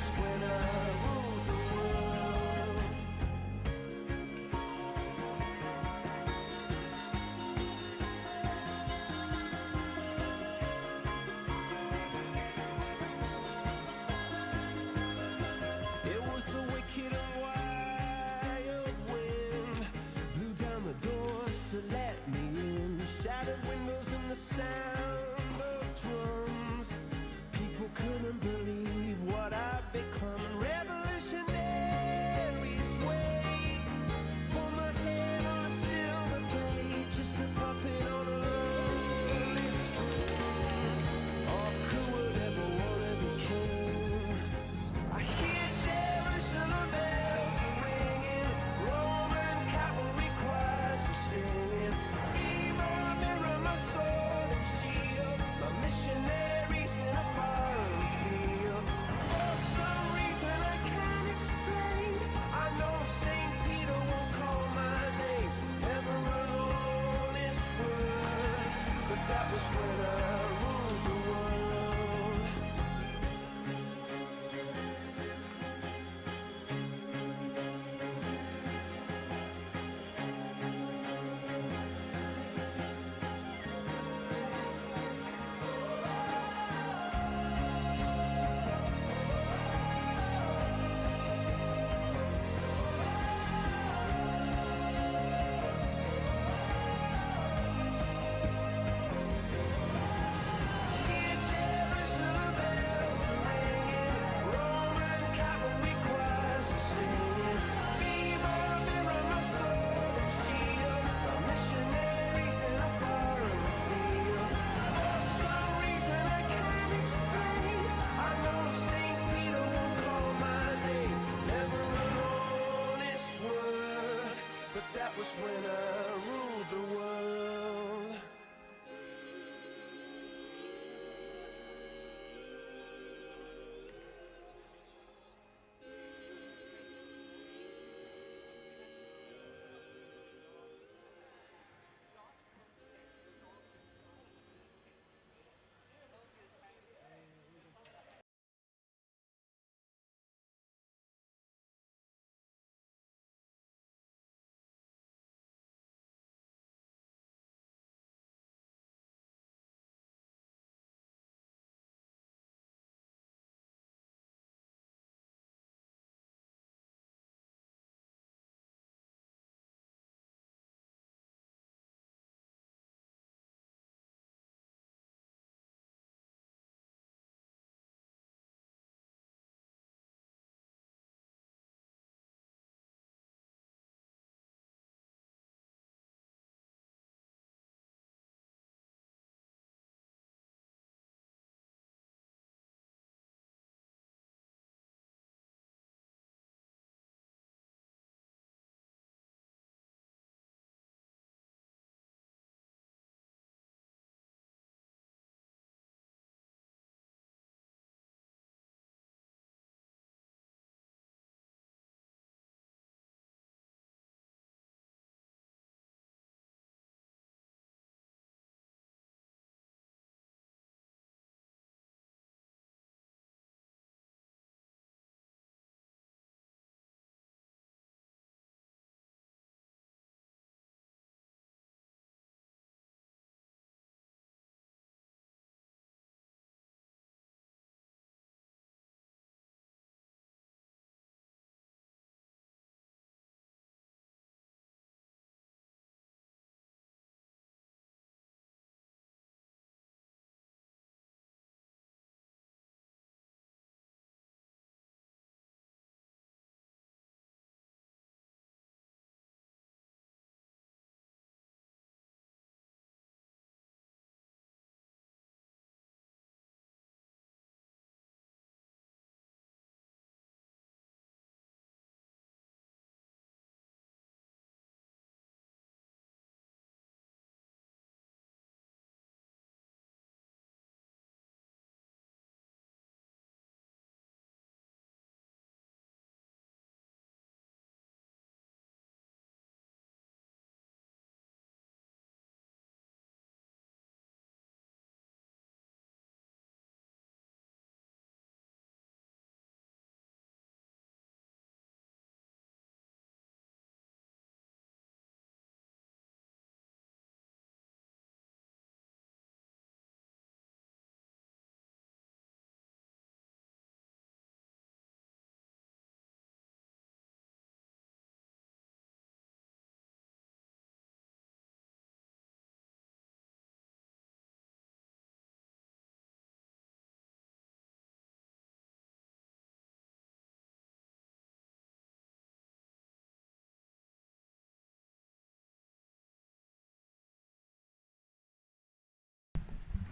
was when I ruled the world. It was the wicked and wild wind, blew down the doors to let me in, shattered windows and the sound of drums. People couldn't believe what I'd become. Revolutionaries wait for my head on a silver plate, just a puppet on a lonely string. Oh, who would ever wanna be king? I hear Jerusalem bells are ringing, Roman cavalry choirs are singing. Be my mirror, my sword and shield, my missionaries in a foreign field. For some reason I can't explain, I know St. Peter won't call my name ever alone this word, but that was when I ruled the world. Hear Jerusalem bells are ringing, Roman cavalry choirs are singing. Be my mirror, my sword and shield, my missionaries in a foreign field. For some reason I can't explain, I know St. Peter won't call my name ever alone this word, but that was when I ruled the world.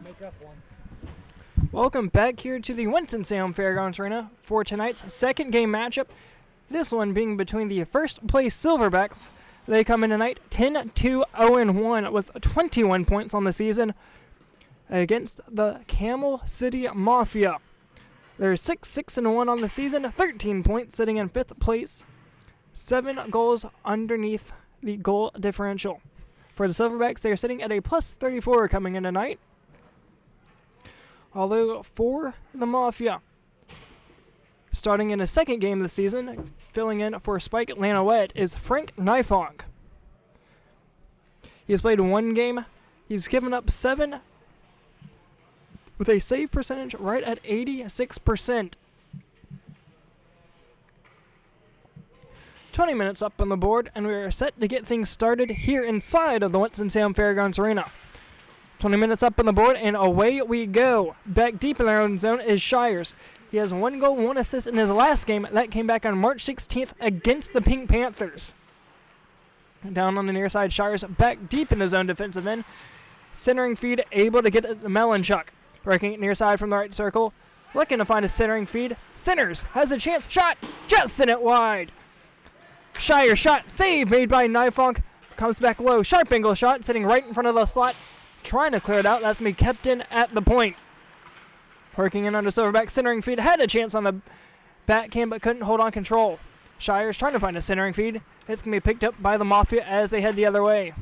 Make up one. Welcome back here to the Winston-Salem Fairgrounds Arena for tonight's second game matchup. This one being between the first place Silverbacks. They come in tonight 10-2-0-1 with 21 points on the season against the Camel City Mafia. They're 6-6-1 on the season, 13 points, sitting in 5th place, 7 goals underneath the goal differential. For the Silverbacks, they are sitting at a plus 34 coming in tonight. Although for the Mafia, starting in his second game this season, filling in for Spike Lanowette, is Frank Nifong. He's played one game. He's given up 7 with a save percentage right at 86%. 20 minutes up on the board, and we are set to get things started here inside of the Winston-Salem Fairgrounds Arena. 20 minutes up on the board, and away we go. Back deep in their own zone is Shires. He has 1 goal, 1 assist in his last game. That came back on March 16th against the Pink Panthers. Down on the near side, Shires back deep in his own defensive end. Centering feed, able to get it to Melanchuk. Working it near side from the right circle. Looking to find a centering feed. Centers, has a chance, shot, just sent it wide. Shire shot, save made by Nifong. Comes back low, sharp angle shot, sitting right in front of the slot. Trying to clear it out, that's me kept in at the point. Working in under Silverback, centering feed, had a chance on the backhand but couldn't hold on control. Shire's trying to find a centering feed. It's going to be picked up by the Mafia as they head the other way.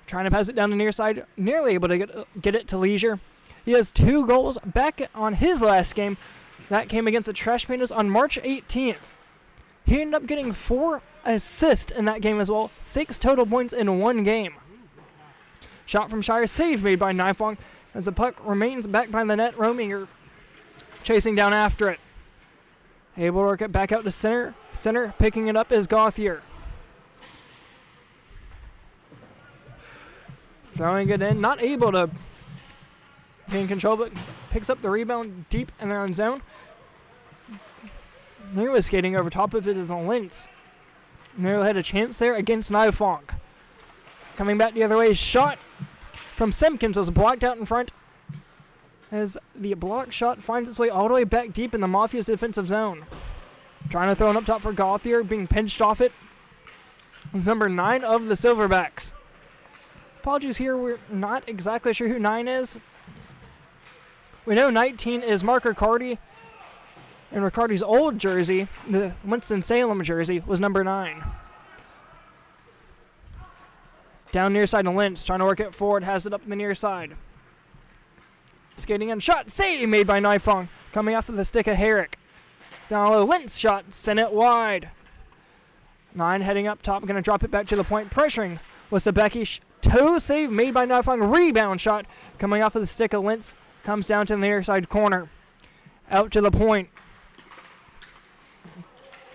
Trying to pass it down the near side, nearly able to get it to Leisure. He has 2 goals back on his last game. That came against the Trash Pandas on March 18th. He ended up getting 4 assists in that game as well. 6 total points in 1 game. Shot from Shire, save made by Nifong as the puck remains back behind the net. Rominger chasing down after it. Able to work it back out to center. Center picking it up is Gauthier. Throwing it in, not able to gain control, but picks up the rebound deep in their own zone. Nearly skating over top of it is Lintz. Nearly had a chance there against Nifong. Coming back the other way, shot from Simpkins was blocked out in front as the block shot finds its way all the way back deep in the Mafia's defensive zone. Trying to throw it up top for Gauthier, being pinched off it is number 9 of the Silverbacks. Apologies here, we're not exactly sure who 9 is. We know 19 is Mark Riccardi, and Riccardi's old jersey, the Winston-Salem jersey, was number 9. Down near side to Lynch, trying to work it forward, has it up in the near side. Skating in, shot, save made by Nifong, coming off of the stick of Herrick. Down low, Lynch shot, sent it wide. 9 heading up top, going to drop it back to the point, pressuring with Sebeki. Toe save made by Nifong, rebound shot, coming off of the stick of Lynch, comes down to the near side corner. Out to the point.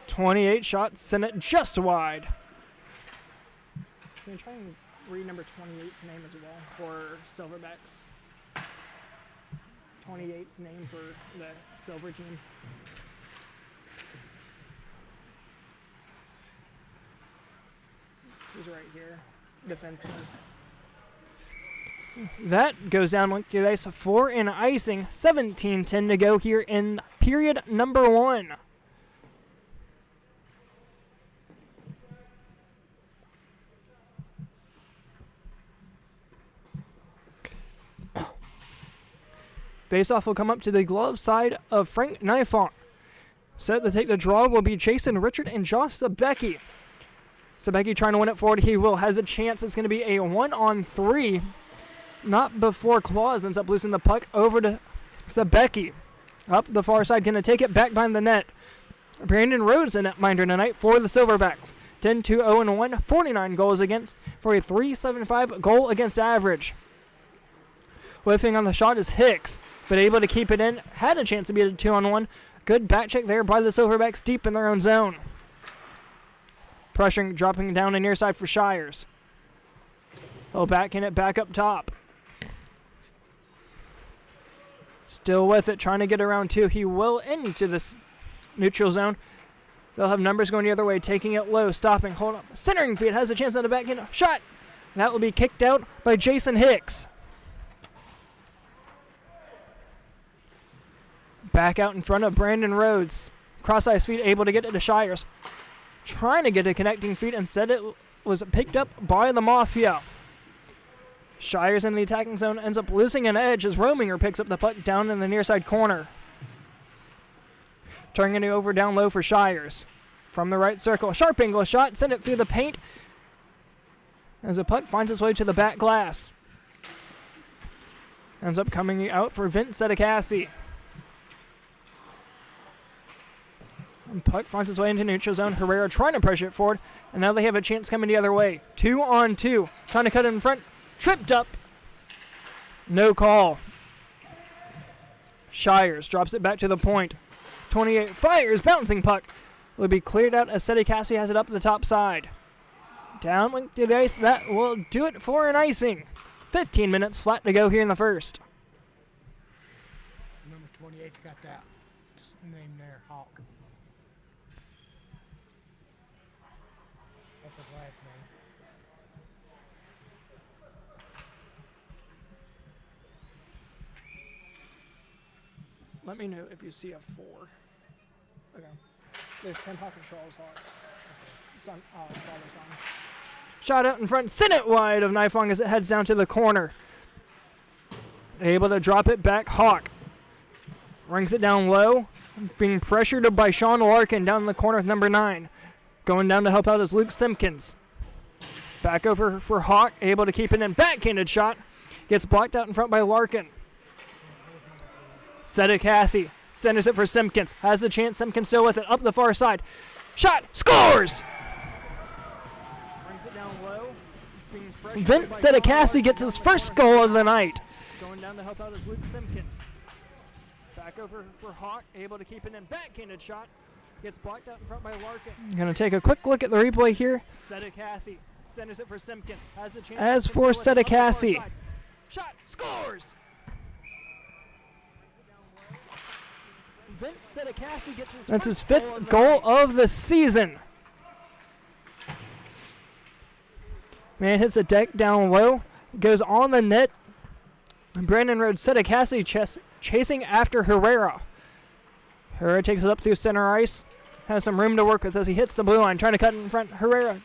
28 shots, sent it just wide. Can you try and read number 28's name as well for Silverbacks? 28's name for the Silver team. He's right here, defenseman. That goes down like the ice, 4 in icing, 17-10 to go here in period number 1. Faceoff will come up to the glove side of Frank Nifong. Set to take the draw will be Jason Richard and Josh Sebeki. Sebeki trying to win it forward. He will has a chance. It's going to be a 1-on-3. Not before Claus ends up losing the puck over to Sebeki. Up the far side, going to take it back behind the net. Brandon Rhodes in netminder tonight for the Silverbacks. 10-2-0-1, 49 goals against for a .375 goal against average. Whiffing on the shot is Hicks, but able to keep it in. Had a chance to be a 2-on-1. Good back check there by the Silverbacks deep in their own zone. Pressuring, dropping down the near side for Shires. Oh, backing it back up top. Still with it, trying to get around 2. He will into this neutral zone. They'll have numbers going the other way, taking it low, stopping, hold up. Centering feed has a chance on the backhand shot. That will be kicked out by Jason Hicks. Back out in front of Brandon Rhodes. Cross-ice feed able to get it to Shires. Trying to get a connecting feed. Instead it was picked up by the Mafia. Shires in the attacking zone ends up losing an edge as Rominger picks up the puck down in the near side corner. Turning it over down low for Shires. From the right circle. Sharp angle shot. Send it through the paint. As the puck finds its way to the back glass. Ends up coming out for Vince Sedekassi. And puck finds its way into neutral zone. Herrera trying to pressure it forward. And now they have a chance coming the other way. 2-on-2. Trying to cut it in front. Tripped up. No call. Shires drops it back to the point. 28 fires. Bouncing puck. Will be cleared out as Sedekassi has it up the top side. Down went through the ice. That will do it for an icing. 15 minutes flat to go here in the first. Number 28's got that name there, Hawk. That's his last name. Let me know if you see a 4. Okay. There's 10 Hawk and Charles Hawk. Son, father's son. Shot out in front, sent it wide of Nifong as it heads down to the corner. Able to drop it back, Hawk. Rings it down low, being pressured by Sean Larkin down in the corner with number 9. Going down to help out is Luke Simpkins. Back over for Hawk, able to keep it in. Backhanded shot. Gets blocked out in front by Larkin. Sedekassi centers it for Simpkins. Has the chance, Simpkins still with it, up the far side. Shot, scores! Brings it down low. Vince Sedekassi gets his first goal of the night. Going down to help out is Luke Simpkins. Back over for Hawk, able to keep it in. Backhanded shot. Gets blocked out in front by Larkin. Going to take a quick look at the replay here. Sedekassi centers it for Simpkins. Has the chance. As for Sedekassi. Shot, scores! Vince Sedekassi gets his That's his 5th goal of the season. Man hits a deck down low. Goes on the net. Brandon Rhodes, Sedekassi chasing after Herrera. Herrera takes it up through center ice. Has some room to work with as he hits the blue line. Trying to cut in front. Herrera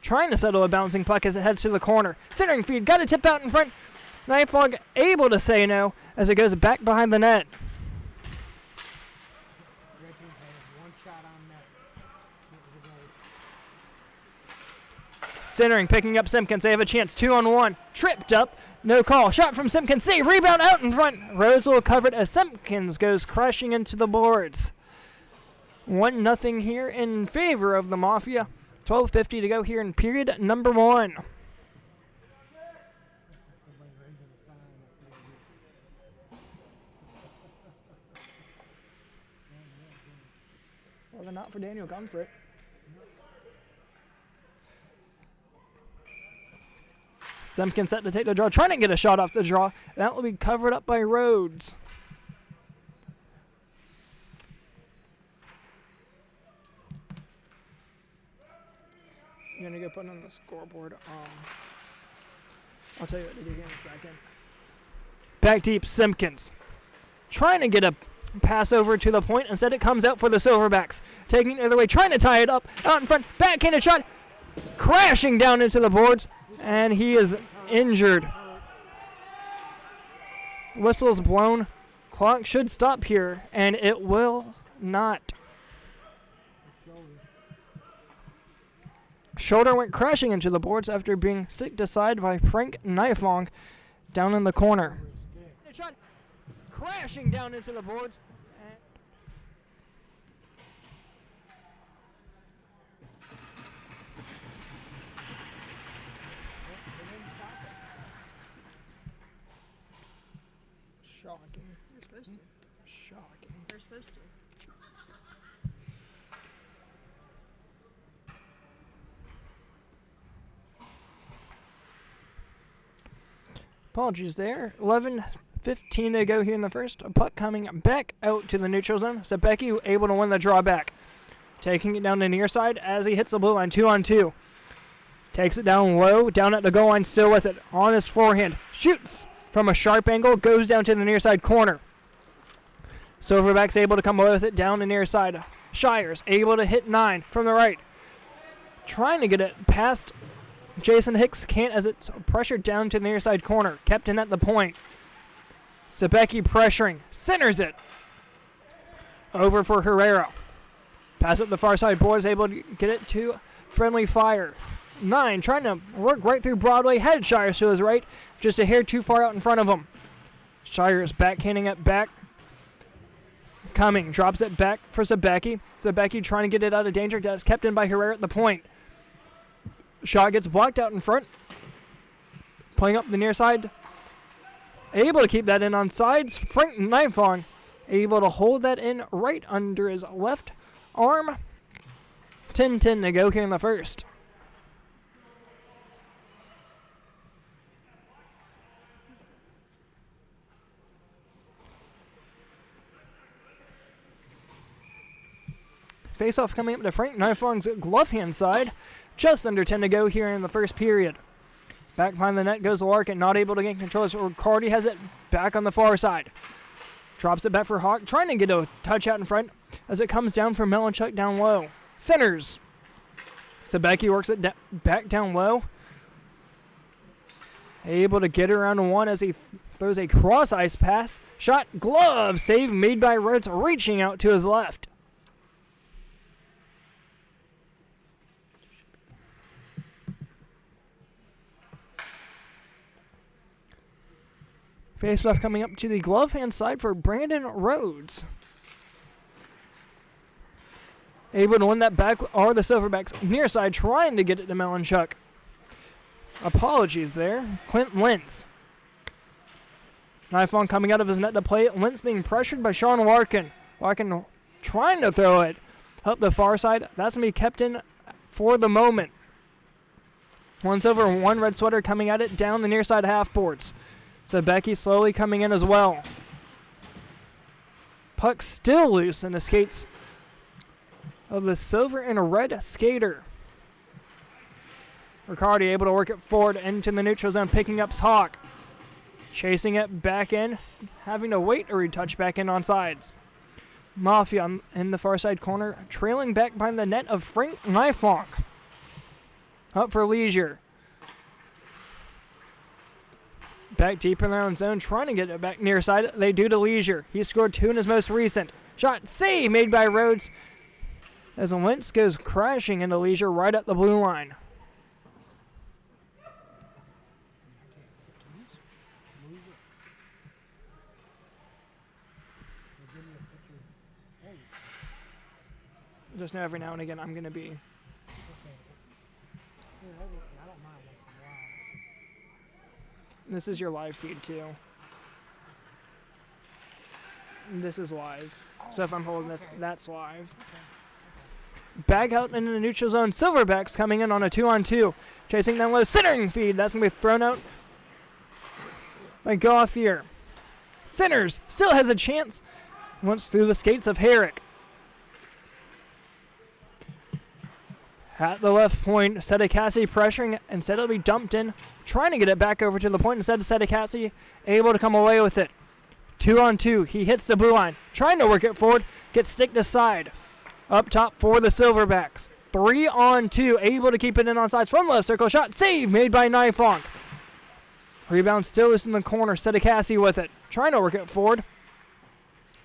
trying to settle a bouncing puck as it heads to the corner. Centering feed. Got a tip out in front. Nightfog able to say no as it goes back behind the net. Red team has one shot on net. Centering, picking up Simpkins. They have a chance. 2-on-1. Tripped up. No call. Shot from Simpkins. Save. Rebound out in front. Rhodes will cover it as Simpkins goes crashing into the boards. 1-0 here in favor of the Mafia. 12:50 to go here in period number 1. Well, they're not for Daniel Comfort. Simpkins set to take the draw, trying to get a shot off the draw. That will be covered up by Rhodes. I'm going to go put it on the scoreboard. I'll tell you what to do here in a second. Back deep, Simpkins. Trying to get a pass over to the point. Instead, it comes out for the Silverbacks. Taking it the other way, trying to tie it up. Out in front, backhanded shot. Crashing down into the boards. And he is injured. Whistle's blown. Clock should stop here, and it will not. Shoulder went crashing into the boards after being sicked aside by Frank Nifong down in the corner. Shot crashing down into the boards. Shocking. You're supposed to. Shocking. They're supposed to. Apologies there. 11:15 to go here in the first. A puck coming back out to the neutral zone. Sebecki able to win the drawback. Taking it down the near side as he hits the blue line. 2-on-2. Takes it down low. Down at the goal line. Still with it. On his forehand. Shoots from a sharp angle. Goes down to the near side corner. Silverbacks able to come away with it down the near side. Shires able to hit 9 from the right. Trying to get it past Jason Hicks, can't as it's pressured down to the near side corner. Kept in at the point. Sabecki pressuring, centers it. Over for Herrera. Pass up the far side boards, able to get it to friendly fire. 9 trying to work right through Broadway. Headed Shires to his right, just a hair too far out in front of him. Shires backhanding it back. Coming, drops it back for Sabecki. Sabecki trying to get it out of danger. Gets kept in by Herrera at the point. Shot gets blocked out in front. Playing up the near side. Able to keep that in on sides. Frank Nifong able to hold that in right under his left arm. 10-10 to go here in the first. Face-off coming up to Frank Nifong's glove hand side. Just under 10 to go here in the first period. Back behind the net goes Larkin, not able to gain control. So Riccardi has it back on the far side. Drops it back for Hawk, trying to get a touch out in front as it comes down for Melanchuk down low. Centers. Sabecki works it back down low. Able to get around one as he throws a cross-ice pass. Shot, glove, save made by Rhodes, reaching out to his left. Face-off coming up to the glove hand side for Brandon Rhodes. Able to win that back are the Silverbacks near side, trying to get it to Melanchuk. Apologies there. Clint Lentz. Nifong coming out of his net to play it. Lentz being pressured by Sean Larkin. Larkin trying to throw it up the far side. That's going to be kept in for the moment. One silver, one red sweater coming at it down the near side half boards. Sabecki slowly coming in as well. Puck still loose in the skates of the silver and a red skater. Riccardi able to work it forward into the neutral zone, picking up Hawk. Chasing it back in, having to wait a retouch back in on sides. Mafia in the far side corner, trailing back behind the net of Frank Nifong. Up for Leisure. Back deep in their own zone, trying to get it back near side. They do to Leisure. He scored 2 in his most recent. Shot, save made by Rhodes as Lentz goes crashing into Leisure right at the blue line. Just know every now and again I'm going to be... This is your live feed too. This is live. So if I'm holding this, that's live. Bag out into the neutral zone. Silverbacks coming in on a 2-on-2. Chasing down low. Centering feed. That's going to be thrown out by Gauthier. Centers. Still has a chance. Once through the skates of Herrick. At the left point, Sedekassi pressuring. Instead it'll be dumped in. Trying to get it back over to the point. Instead Sedekassi able to come away with it. 2-on-2. He hits the blue line. Trying to work it forward. Gets sticked aside. Up top for the Silverbacks. 3-on-2. Able to keep it in on sides from left circle. Shot save made by Nifong. Rebound still loose in the corner. Sedekassi with it. Trying to work it forward.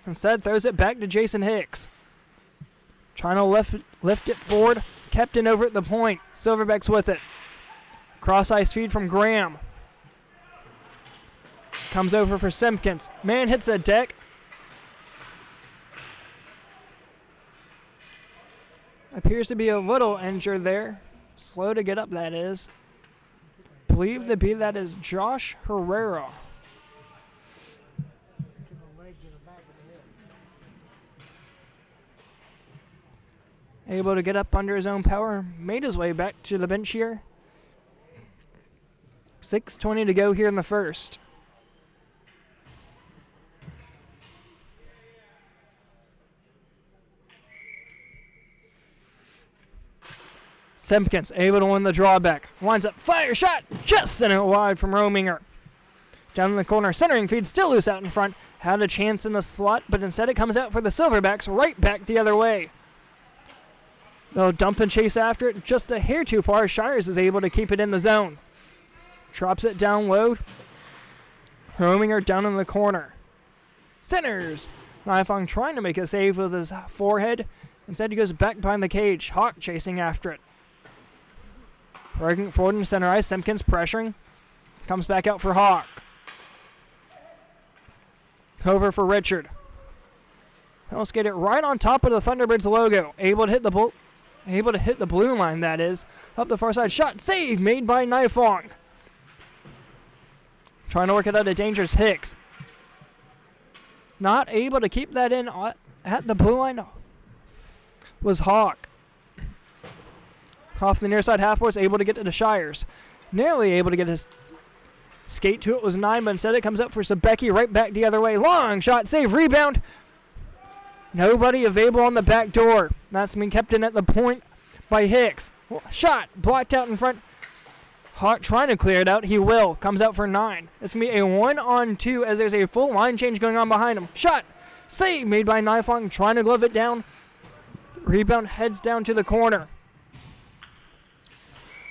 Instead throws it back to Jason Hicks. Trying to lift it forward. Kept in over at the point. Silverbacks with it. Cross ice feed from Graham. Comes over for Simpkins. Man hits the deck. Appears to be a little injured there. Slow to get up, that is. Believe to be that is Josh Herrera. Able to get up under his own power. Made his way back to the bench here. 6:20 to go here in the first. Simpkins able to win the drawback. Winds up, fire shot, just sent it wide from Rominger. Down in the corner, centering feed, still loose out in front. Had a chance in the slot, but instead it comes out for the Silverbacks, right back the other way. They'll dump and chase after it, just a hair too far. Shires is able to keep it in the zone. Drops it down low. Roaming her down in the corner. Centers. Nifong trying to make a save with his forehead. Instead he goes back behind the cage. Hawk chasing after it. Working forward in center ice. Simpkins pressuring. Comes back out for Hawk. Over for Richard. He'll skate it right on top of the Thunderbirds logo. Able to hit the blue line, that is. Up the far side. Shot. Save made by Nifong. Trying to work it out of dangerous Hicks. Not able to keep that in at the blue line was Hawk. Off the near side half boards, able to get to the Shires. Nearly able to get his skate to it was 9, but instead it comes up for Sabecki right back the other way. Long shot, save, rebound. Nobody available on the back door. That's been kept in at the point by Hicks. Shot, blocked out in front. Hawk trying to clear it out. He will. Comes out for 9. It's going to be a 1-on-2 as there's a full line change going on behind him. Shot. Save made by Nifong. Trying to glove it down. Rebound heads down to the corner.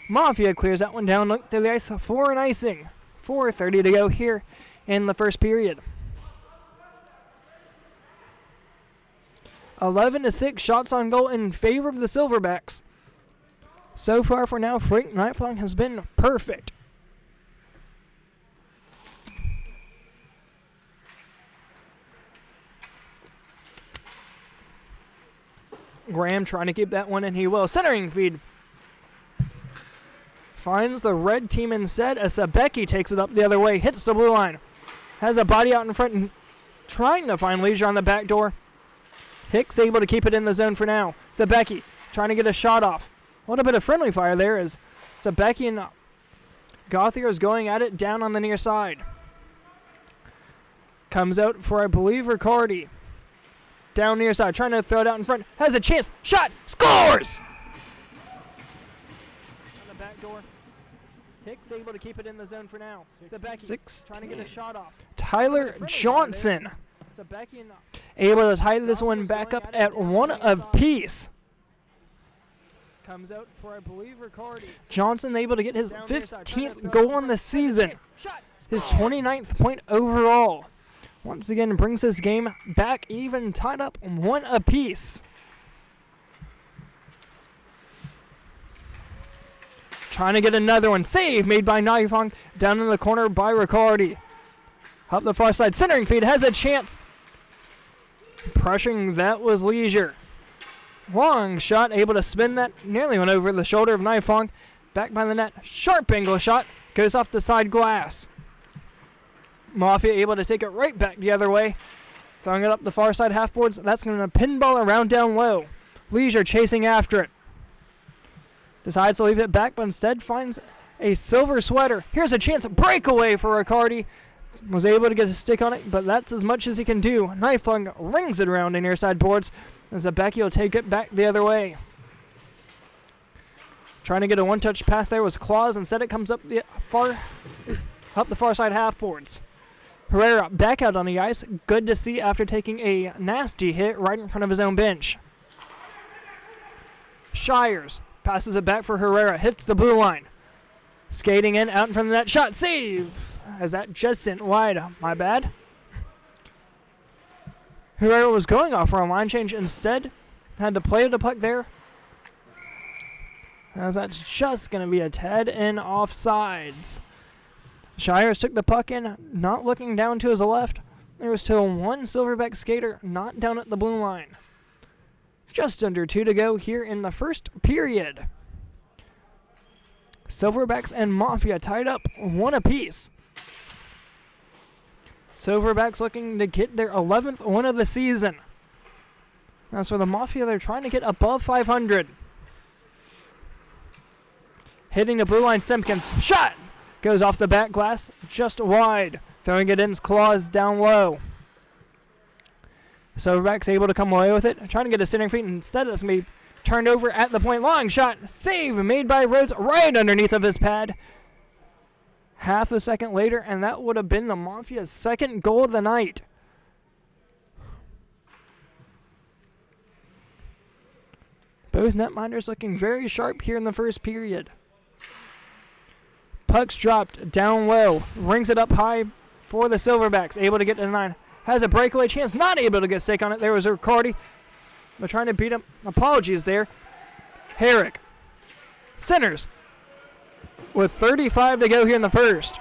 Mafia clears that one down. Look through the ice for an icing. 4:30 to go here in the first period. 11-6 shots on goal in favor of the Silverbacks. So far for now, Frank Nifong has been perfect. Graham trying to keep that one in, he will. Centering feed. Finds the red team instead as Sabecki takes it up the other way. Hits the blue line. Has a body out in front and trying to find leisure on the back door. Hicks able to keep it in the zone for now. Sabecki trying to get a shot off. A little bit of friendly fire there as Sabecki and Gothier is going at it down on the near side. Comes out for, I believe, Riccardi. Down near side, trying to throw it out in front. Has a chance. Shot. Scores! On the back door. Hicks able to keep it in the zone for now. Sabecki trying to get a shot off. Tyler Johnson. Sabecki and able to tie this one back up at 1 apiece. Comes out for, I believe, Riccardi. Johnson able to get his 15th goal in the season. His 29th point overall. Once again, brings this game back even, tied up 1 apiece. Trying to get another one. Save made by Nifong. Down in the corner by Riccardi. Up the far side. Centering feed has a chance. Pressuring, that was Leisure. Long shot, able to spin that. Nearly went over the shoulder of Nifong. Back by the net. Sharp angle shot. Goes off the side glass. Mafia able to take it right back the other way. Throwing it up the far side half boards. That's going to pinball around down low. Leisure chasing after it. Decides to leave it back, but instead finds a silver sweater. Here's a chance. Breakaway for Riccardi. Was able to get a stick on it, but that's as much as he can do. Nifong rings it around the near side boards. As Zabecki will take it back the other way. Trying to get a one-touch pass there was Claus. Instead it comes up the far side half boards. Herrera back out on the ice. Good to see after taking a nasty hit right in front of his own bench. Shires passes it back for Herrera. Hits the blue line. Skating in, out in front of that shot. Save! As that just sent wide. My bad. Herrera was going off for a line change. Instead, had to play the puck there. As that's just going to be a tad in offsides. Shires took the puck in, not looking down to his left. There was still one Silverback skater not down at the blue line. Just under 2 to go here in the first period. Silverbacks and Mafia tied up 1 apiece. Silverbacks looking to get their 11th win of the season. As for the Mafia, they're trying to get above 500. Hitting the blue line, Simpkins. Shot! Goes off the back glass, just wide. Throwing it in's Claws down low. Silverbacks able to come away with it. Trying to get a centering feet. Instead, it's going to be turned over at the point. Long shot. Save made by Rhodes right underneath of his pad. half a second later, and that would have been the Mafia's second goal of the night. Both netminders looking very sharp here in the first period. Puck's dropped down low, rings it up high for the Silverbacks, able to get to 9. Has a breakaway chance, not able to get stake on it. There was Riccardi. They're trying to beat him. Apologies there. Herrick centers with 35 to go here in the first.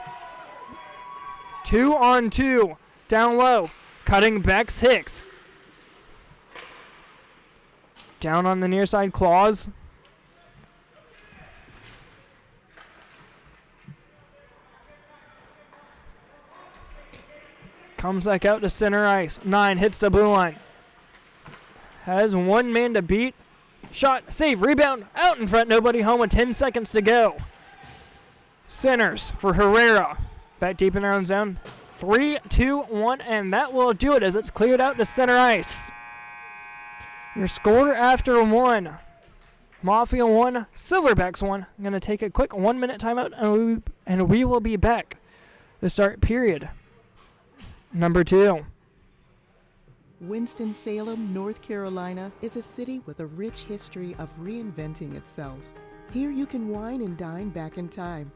2-on-2 down low. Cutting back's Hicks. Down on the near side, Claus. Comes back out to center ice. 9 hits the blue line. Has one man to beat. Shot, save, rebound, out in front, nobody home with 10 seconds to go. Centers for Herrera. Back deep in their own zone. 3, 2, 1, and that will do it as it's cleared out to center ice. Your score after 1. Mafia 1, Silverbacks 1. I'm going to take a quick 1-minute timeout, and we will be back to start period number 2. Winston-Salem, North Carolina is a city with a rich history of reinventing itself. Here you can wine and dine back in time,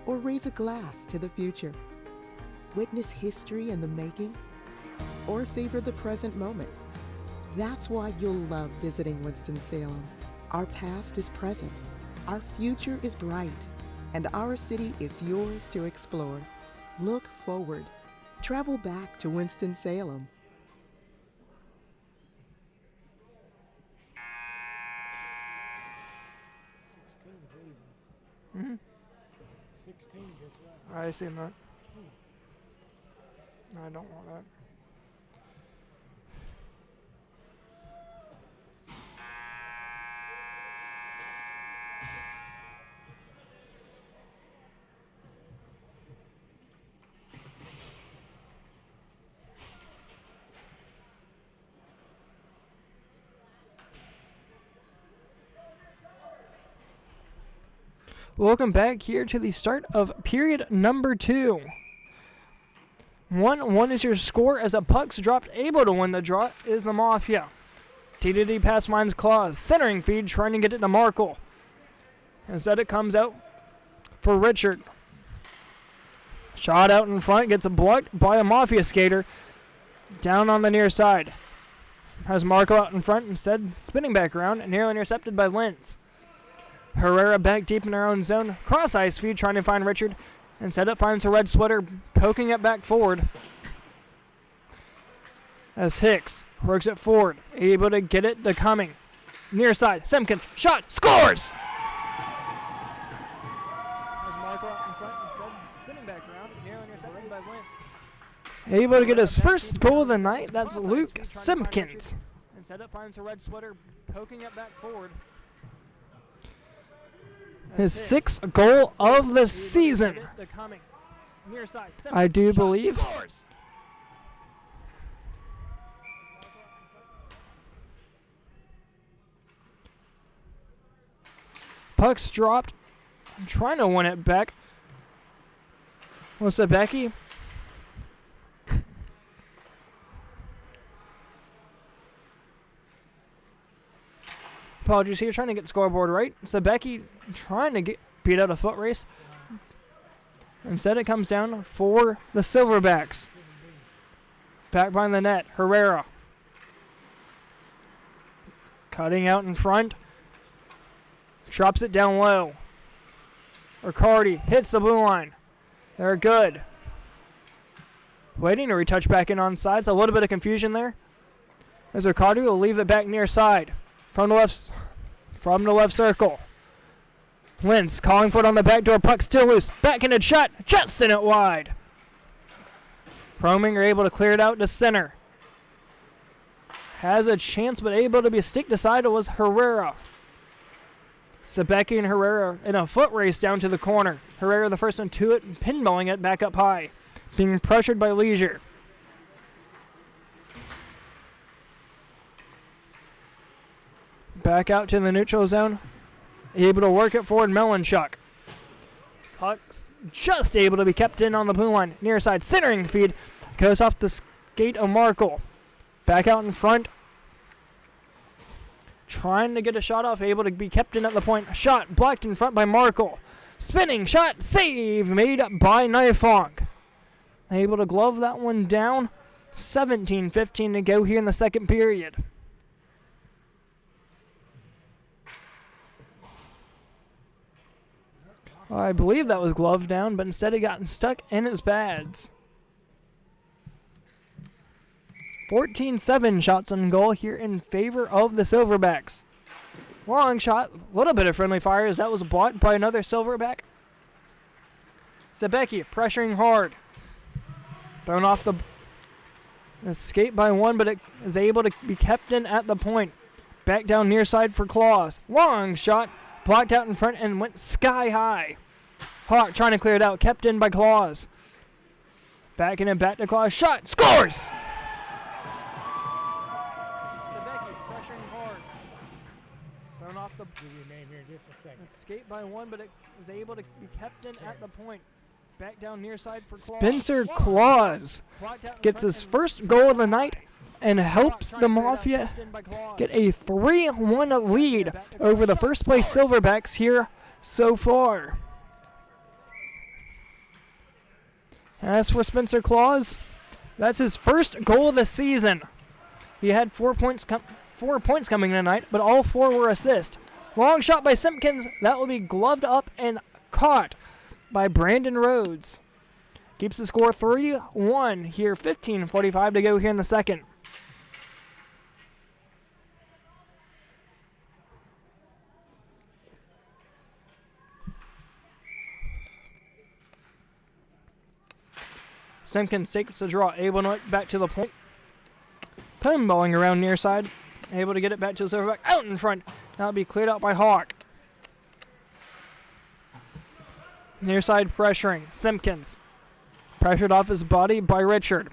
or raise a glass to the future. Witness history in the making, or savor the present moment. That's why you'll love visiting Winston-Salem. Our past is present, our future is bright, and our city is yours to explore. Look forward. Travel back to Winston-Salem. Mm-hmm. 16 gets right. I seen that. I don't want that. Welcome back here to the start of period number 2. 1-1 is your score as the puck's dropped. Able to win the draw is the Mafia. D pass finds Claus. Centering feed, trying to get it to Markle. Instead it comes out for Richard. Shot out in front, gets blocked by a Mafia skater. Down on the near side. Has Markle out in front, instead spinning back around and nearly intercepted by Lentz. Herrera back deep in their own zone. Cross ice feed trying to find Richard. Instead it finds a red sweater poking it back forward. As Hicks works it forward. Able to get it to Cumming. Near side. Simpkins. Shot. Scores! As Markle out in front. Instead spinning back around. Nearly intercepted by Lentz. Able to get his first goal of the night. That's Luke Simpkins. Instead it finds a red sweater poking it back forward. His 6th goal of the season, I do believe. Puck's dropped. I'm trying to win it back. What's up, Becky? Apologies here, trying to get the scoreboard right. Sebecki trying to beat out a foot race. Instead it comes down for the Silverbacks. Back behind the net, Herrera. Cutting out in front. Drops it down low. Riccardi hits the blue line. They're good. Waiting to retouch back in on sides. A little bit of confusion there. As Riccardi will leave it back near side. From the left circle. Lentz calling for it on the back door. Puck still loose. Backhanded shot. Just sent it wide. Roaming are able to clear it out to center. Has a chance, but able to be sticked aside. It was Herrera. Sebecki and Herrera in a foot race down to the corner. Herrera the first one to it, and pinballing it back up high. Being pressured by Leisure. Back out to the neutral zone. Able to work it forward, Melanchuk. Puck's just able to be kept in on the blue line. Near side centering feed goes off the skate of Markle. Back out in front. Trying to get a shot off, able to be kept in at the point. Shot blocked in front by Markle. Spinning shot, save made by Nifong. Able to glove that one down. 17-15 to go here in the second period. I believe that was gloved down, but instead it got stuck in his pads. 14-7 shots on goal here in favor of the Silverbacks. Long shot, a little bit of friendly fire as that was blocked by another Silverback. Zabecki pressuring hard. Thrown off the escape by one, but it is able to be kept in at the point. Back down near side for Claus. Long shot, blocked out in front and went sky high. Hawk trying to clear it out, kept in by Claus. Backing it back to Claus. Shot, scores! Zabecki pressuring hard. Thrown off the Give your name here in just a second. escape by one, but it is able to be kept in at the point. Back down near side for Claus. Spencer Claus gets his first goal of the night and helps the Mafia get a 3-1 lead over the first place Silverbacks here so far. As for Spencer Claus, that's his first goal of the season. He had 4 points coming tonight, but all 4 were assists. Long shot by Simpkins. That will be gloved up and caught by Brandon Rhodes. Keeps the score 3-1 here. 15:45 to go here in the second. Simpkins takes the draw, able to get back to the point. Pinballing around near side, able to get it back to the Silverback out in front. That'll be cleared out by Hawk. Near side pressuring, Simpkins. Pressured off his body by Richard.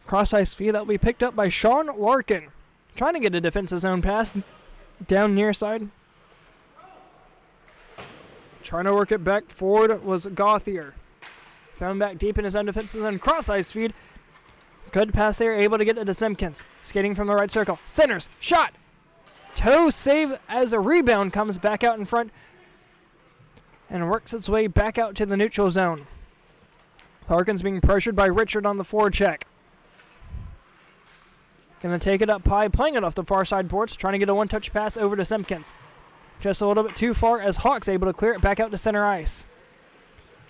Cross-ice feed that will be picked up by Sean Larkin. Trying to get a defensive zone pass down near side. Trying to work it back forward was Gauthier. Thrown back deep in his own defensive zone. Cross-ice feed. Good pass there, able to get it to Simpkins. Skating from the right circle. Centers, shot. Toe save as a rebound comes back out in front and works its way back out to the neutral zone. Larkin's being pressured by Richard on the forward check. Gonna take it up high, playing it off the far side boards, trying to get a one-touch pass over to Simpkins. Just a little bit too far as Hawk's able to clear it back out to center ice.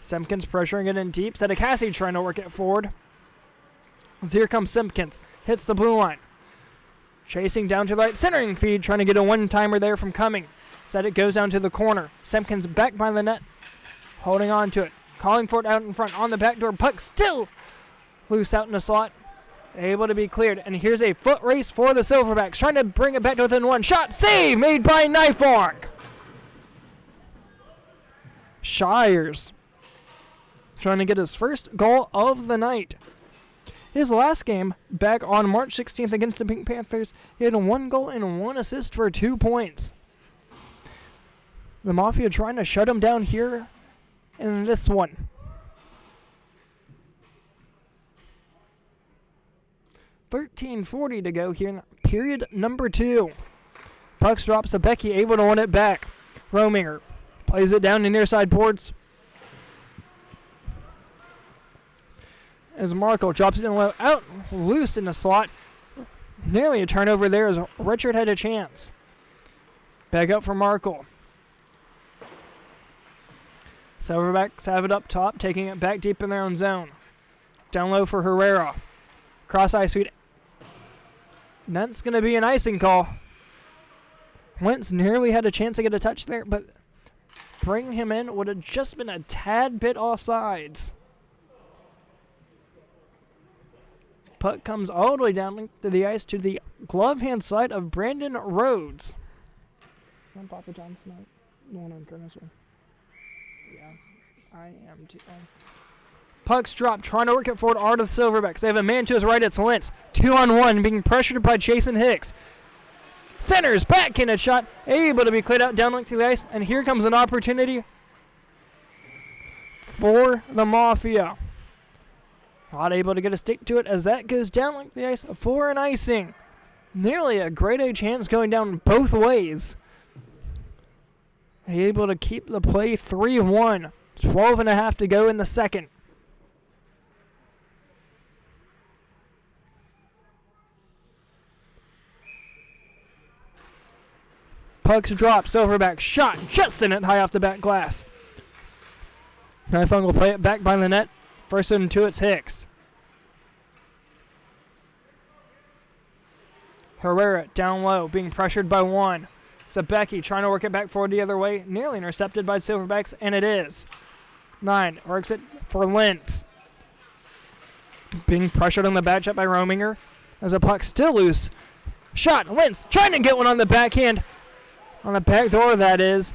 Simpkins pressuring it in deep. Sedekasi trying to work it forward. As here comes Simpkins. Hits the blue line. Chasing down to the right, centering feed, trying to get a one-timer there from Cumming. Instead it goes down to the corner. Simpkins back by the net, holding on to it. Calling for it out in front on the back door. Puck still loose out in the slot. Able to be cleared. And here's a foot race for the Silverbacks. Trying to bring it back to within one. Shot save made by Nifong. Shires trying to get his first goal of the night. His last game, back on March 16th against the Pink Panthers, he had 1 goal and 1 assist for 2 points. The Mafia trying to shut him down here in this one. 13:40 to go here in period number 2. Pucks drops to Becky, able to win it back. Rominger plays it down to near side boards. As Marco drops it in low, out loose in the slot. Nearly a turnover there as Richard had a chance. Back up for Markle. Silverbacks have it up top, taking it back deep in their own zone. Down low for Herrera. Cross-ice feed. That's going to be an icing call. Wentz nearly had a chance to get a touch there, but bringing him in would have just been a tad bit offsides. Puck comes all the way down to the ice to the glove hand side of Brandon Rhodes. I'm Papa John Smith. No one on Curtis. Yeah, I am too. Puck's dropped, trying to work it forward. Art of the Silverbacks. They have a man to his right. It's Lentz. 2-on-1, being pressured by Jason Hicks. Centers, backhanded shot, able to be cleared out down length to the ice. And here comes an opportunity for the Mafia. Not able to get a stick to it as that goes down like the ice for an icing. Nearly a grade A chance going down both ways. Able to keep the play 3-1. 12.5 to go in the second. Pucks drop. Silverback shot. Just in it high off the back glass. Knifung will play it back by the net. First and two, it's Hicks. Herrera down low, being pressured by one. Sabecki trying to work it back forward the other way. Nearly intercepted by Silverbacks, and it is. 9 works it for Lentz. Being pressured on the back check by Rominger. As the puck still loose. Shot. Lentz trying to get one on the backhand. On the back door, that is.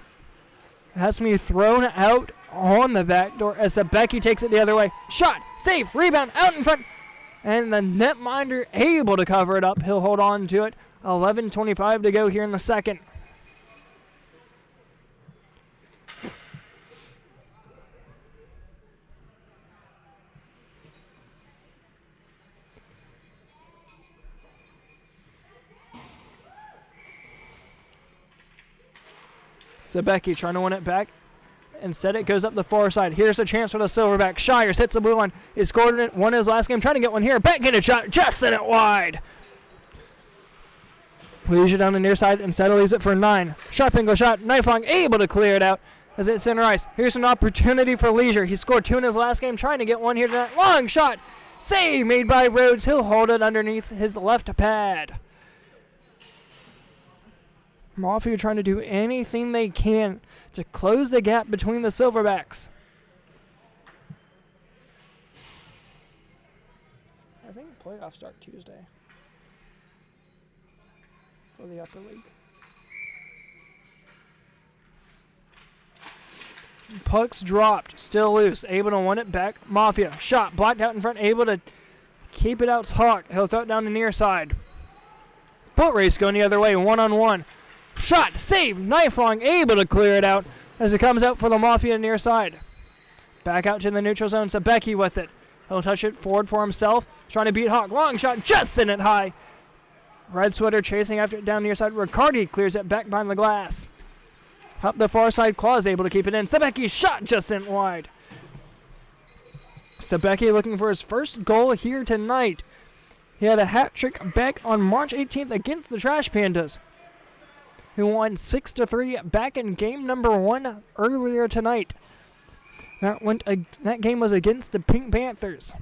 It has to be thrown out on the back door as Sabecki takes it the other way. Shot. Save. Rebound. Out in front. And the netminder able to cover it up. He'll hold on to it. 11:25 to go here in the second. Sabecki trying to win it back. Instead, it goes up the far side. Here's a chance for the Silverback. Shires hits the blue line. He scored it. Won his last game. Trying to get one here. Backhand shot. Just sent it wide. Leisure down the near side. Instead, leaves it for 9. Sharp angle shot. Knifung able to clear it out as it's center ice. Here's an opportunity for Leisure. He scored 2 in his last game. Trying to get one here tonight. Long shot. Save made by Rhodes. He'll hold it underneath his left pad. Mafia trying to do anything they can to close the gap between the Silverbacks. I think playoffs start Tuesday for the upper league. Pucks dropped, still loose, able to win it back. Mafia shot, blocked out in front, able to keep it out. Hawk, he'll throw it down the near side. Foot race going the other way, 1-on-1. Shot, save, Knifung able to clear it out as it comes out for the Mafia near side. Back out to the neutral zone, Sabecki with it. He'll touch it forward for himself, trying to beat Hawk. Long shot, just sent it high. Red sweater chasing after it down near side. Riccardi clears it back behind the glass. Up the far side, Claus able to keep it in. Sabecki shot, just sent wide. Sabecki looking for his first goal here tonight. He had a hat trick back on March 18th against the Trash Pandas, who won 6-3 back in game number 1 earlier tonight. That game was against the Pink Panthers.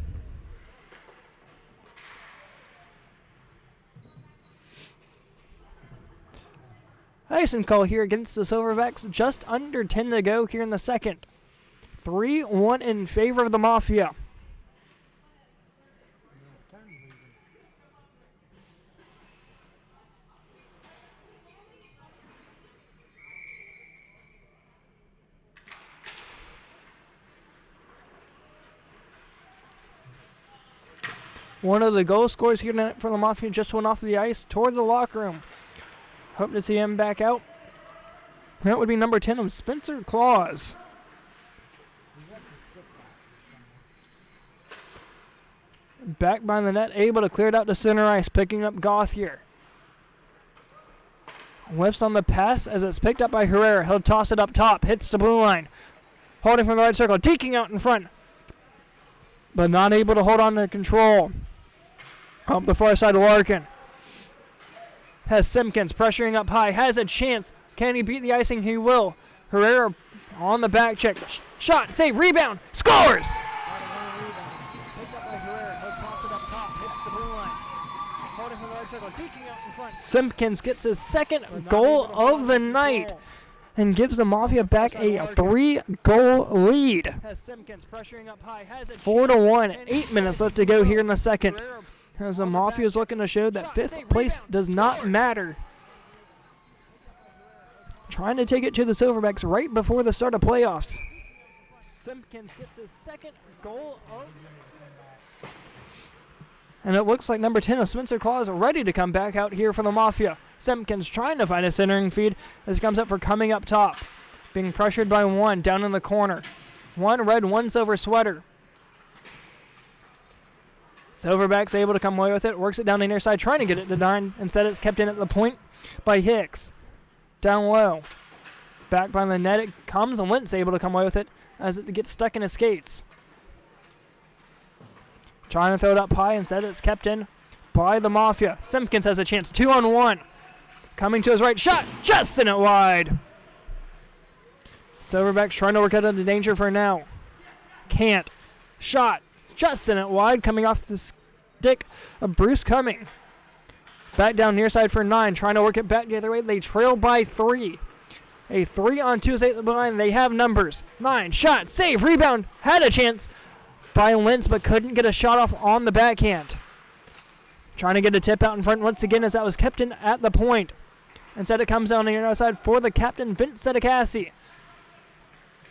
Icing call here against the Silverbacks. Just under 10 to go here in the second. 3-1 in favor of the Mafia. One of the goal scorers here tonight for the Mafia just went off the ice toward the locker room. Hope to see him back out. That would be number 10 of Spencer Claus. Back by the net, able to clear it out to center ice, picking up Goth here. Lifts on the pass as it's picked up by Herrera. He'll toss it up top, hits the blue line. Holding from the right circle, taking out in front, but not able to hold on to control. Up the far side, Larkin has Simpkins pressuring up high, has a chance. Can he beat the icing? He will. Herrera on the back check. Shot, save, rebound, scores! Simpkins gets his second goal of the night and gives the Mafia back a 3-goal lead. 4-1, 8 minutes left to go here in the second. As the Mafia is looking to show that 5th place does not matter. Trying to take it to the Silverbacks right before the start of playoffs. Simpkins gets his second goal of... And it looks like number 10 of Spencer Claus ready to come back out here for the Mafia. Simpkins trying to find a centering feed as it comes up for coming up top. Being pressured by one down in the corner. One red, one silver sweater. Silverbacks able to come away with it. Works it down the near side, trying to get it to 9. Instead, it's kept in at the point by Hicks. Down low. Back by the net it comes, and Wentz able to come away with it as it gets stuck in his skates. Trying to throw it up high. Instead, it's kept in by the Mafia. Simpkins has a chance. 2-on-1. Coming to his right. Shot. Just sent it wide. Silverbacks trying to work out of the danger for now. Can't. Shot. Just sent it wide. Coming off the stick of Bruce Cumming. Back down near side for 9. Trying to work it back the other way. They trail by 3. A 3-on-2 is at the line. They have numbers. 9. Shot. Save. Rebound. Had a chance by Lentz, but couldn't get a shot off on the backhand. Trying to get a tip out in front once again as that was kept in at the point. Instead, it comes down the near side for the captain, Vince Sedekassi.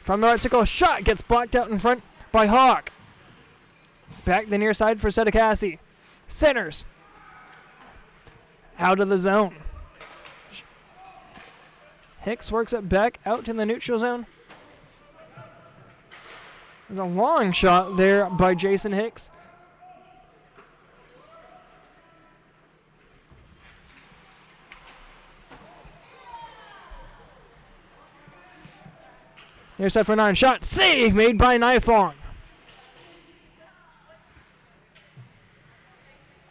From the right circle, shot gets blocked out in front by Hawk. Back the near side for Sedekassi. Centers. Out of the zone. Hicks works it back out to the neutral zone. There's a long shot there by Jason Hicks. Near side for 9. Shot. Save made by Knifong.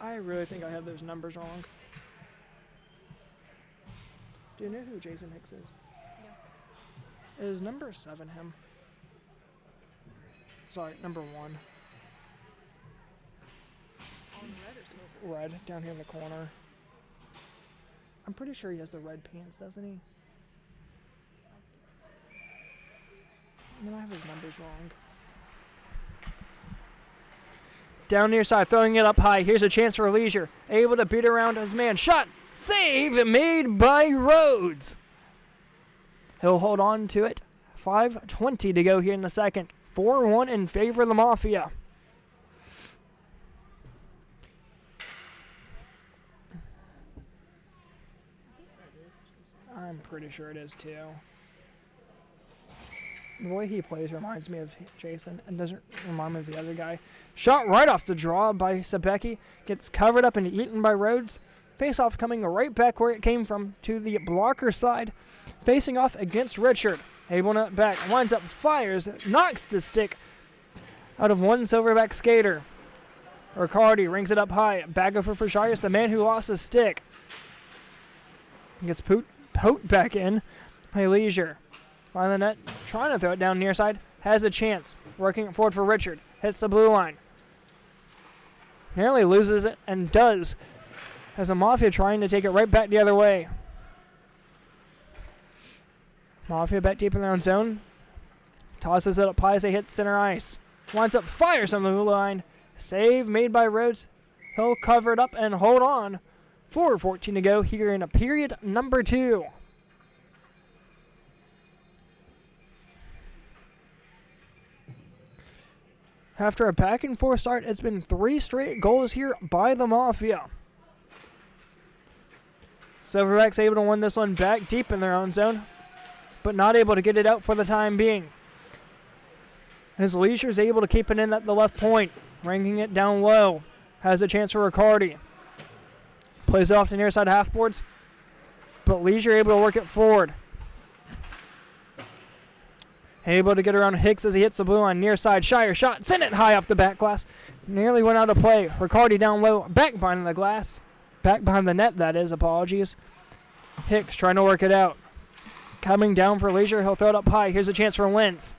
I really think I have those numbers wrong. Do you know who Jason Hicks is? No. Is number 7 him? Sorry, number 1. On red or silver? Red, down here in the corner. I'm pretty sure he has the red pants, doesn't he? I mean, I have his numbers wrong. Down near side, throwing it up high. Here's a chance for Leisure. Able to beat around his man. Shot! Save made by Rhodes. He'll hold on to it. 5:20 to go here in the second. 4-1 in favor of the Mafia. I'm pretty sure it is too. The way he plays reminds me of Jason and doesn't remind me of the other guy. Shot right off the draw by Sebecki. Gets covered up and eaten by Rhodes. Face-off coming right back where it came from to the blocker side. Facing off against Richard. Able to back. Winds up, fires. Knocks the stick out of one Silverback skater. Riccardi rings it up high. Back over for Shires, the man who lost his stick. Gets poked back in by Leisure. Line the net, trying to throw it down near side. Has a chance. Working it forward for Richard. Hits the blue line. Nearly loses it and does. As a Mafia trying to take it right back the other way. Mafia back deep in their own zone. Tosses it up high as they hit center ice. Winds up, fires on the blue line. Save made by Rhodes. He'll cover it up and hold on. 4:14 to go here in a period number 2. After a back and forth start, it's been 3 straight goals here by the Mafia. Silverbacks able to win this one back deep in their own zone, but not able to get it out for the time being. As Leisure is able to keep it in at the left point, ringing it down low. Has a chance for Riccardi. Plays it off to near side half boards, but Leisure able to work it forward. Able to get around Hicks as he hits the blue line near side. Shire shot, sent it high off the back glass. Nearly went out of play. Riccardi down low, back behind the glass. Back behind the net, that is, apologies. Hicks trying to work it out. Coming down for Leisure, he'll throw it up high. Here's a chance for Wentz.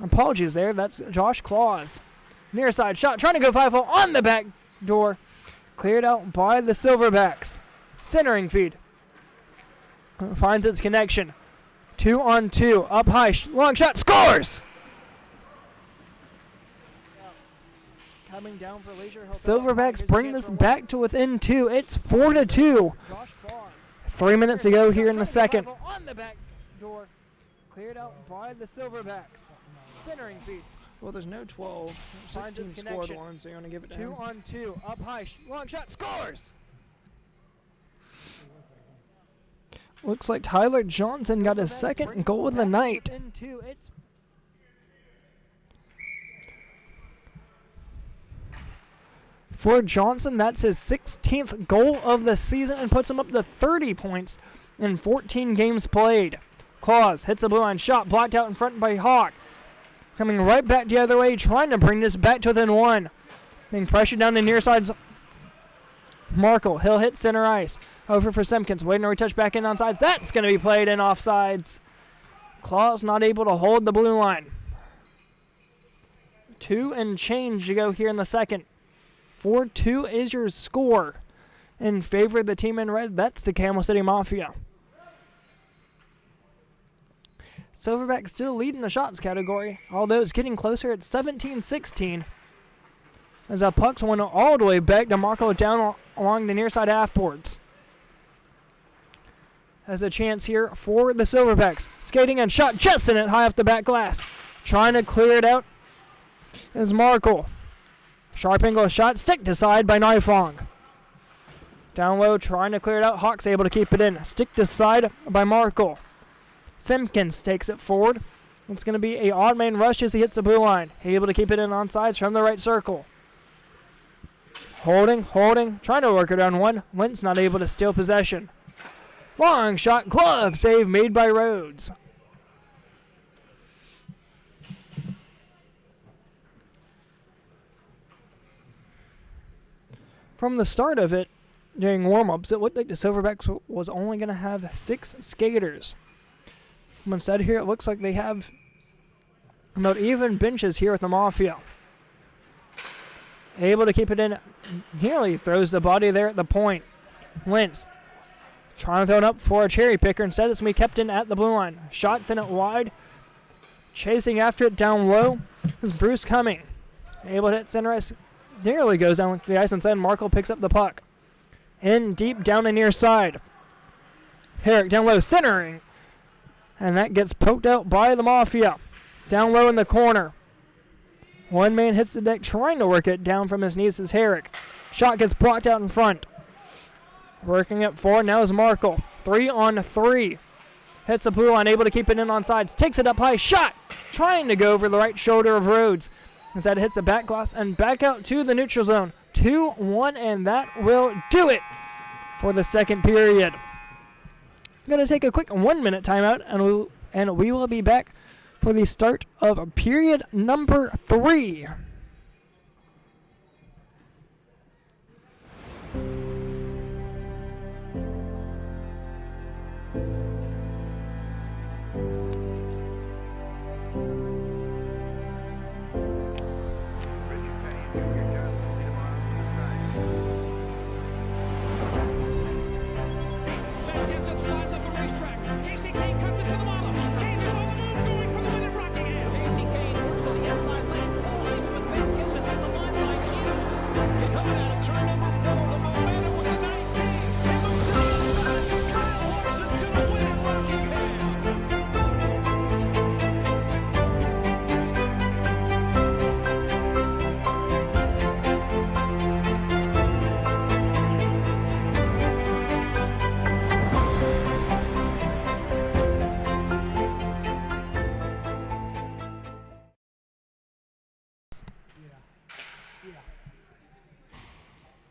Apologies there, that's Josh Claus. Near side shot, trying to go 5-0 on the back door. Cleared out by the Silverbacks. Centering feed. Finds its connection. 2-on-2, up high, long shot, scores! Coming down for Leisure. Silverbacks bring this back to within 2. It's 4-2. 3 minutes to go here in the second. On the back door, cleared out by the Silverbacks. Centering feed. Well, there's no 12. 16 scored one, so you're going to give it to him. 2-on-2, up high, long shot, scores! Looks like Tyler Johnson got his second goal of the night. For Johnson, that's his 16th goal of the season and puts him up to 30 points in 14 games played. Claus hits a blue line shot, blocked out in front by Hawk. Coming right back the other way, trying to bring this back to within one. Being pressured down the near sides. Markle, he'll hit center ice. Over for Simpkins, waiting to retouch back in on sides. That's going to be played in offsides. Claus not able to hold the blue line. 2 and change to go here in the second. 4-2 is your score in favor of the team in red. That's the Camel City Mafia. Silverbacks still leading the shots category, although it's getting closer at 17-16. As the puck's went all the way back to Marco down along the near side half boards. Has a chance here for the Silverbacks. Skating and shot just in it high off the back glass. Trying to clear it out is Markle. Sharp angle shot, sticked aside by Nifong. Down low, trying to clear it out. Hawk's able to keep it in. Sticked aside by Markle. Simpkins takes it forward. It's going to be an odd man rush as he hits the blue line. He able to keep it in on sides from the right circle. Holding, trying to work it down one. Lent's not able to steal possession. Long shot, glove save made by Rhodes. From the start of it, during warm-ups, it looked like the Silverbacks was only going to have 6 skaters. Instead here, it looks like they have about even benches here with the Mafia. Able to keep it in, nearly throws the body there at the point. Lentz trying to throw it up for a cherry picker. Instead, it's going to be kept in at the blue line. Shot sent it wide. Chasing after it down low is Bruce Cumming. Able to hit center ice. Nearly goes down the ice inside. Markle picks up the puck. In deep down the near side. Herrick down low, centering. And that gets poked out by the Mafia. Down low in the corner. One man hits the deck trying to work it down from his knees is Herrick. Shot gets blocked out in front. Working it forward now is Markle. 3-on-3. Hits the blue line, able to keep it in on sides. Takes it up high. Shot! Trying to go over the right shoulder of Rhodes. Instead, hits the back glass and back out to the neutral zone. 2-1, and that will do it for the second period. I'm going to take a quick 1-minute timeout, and we will be back for the start of period number 3.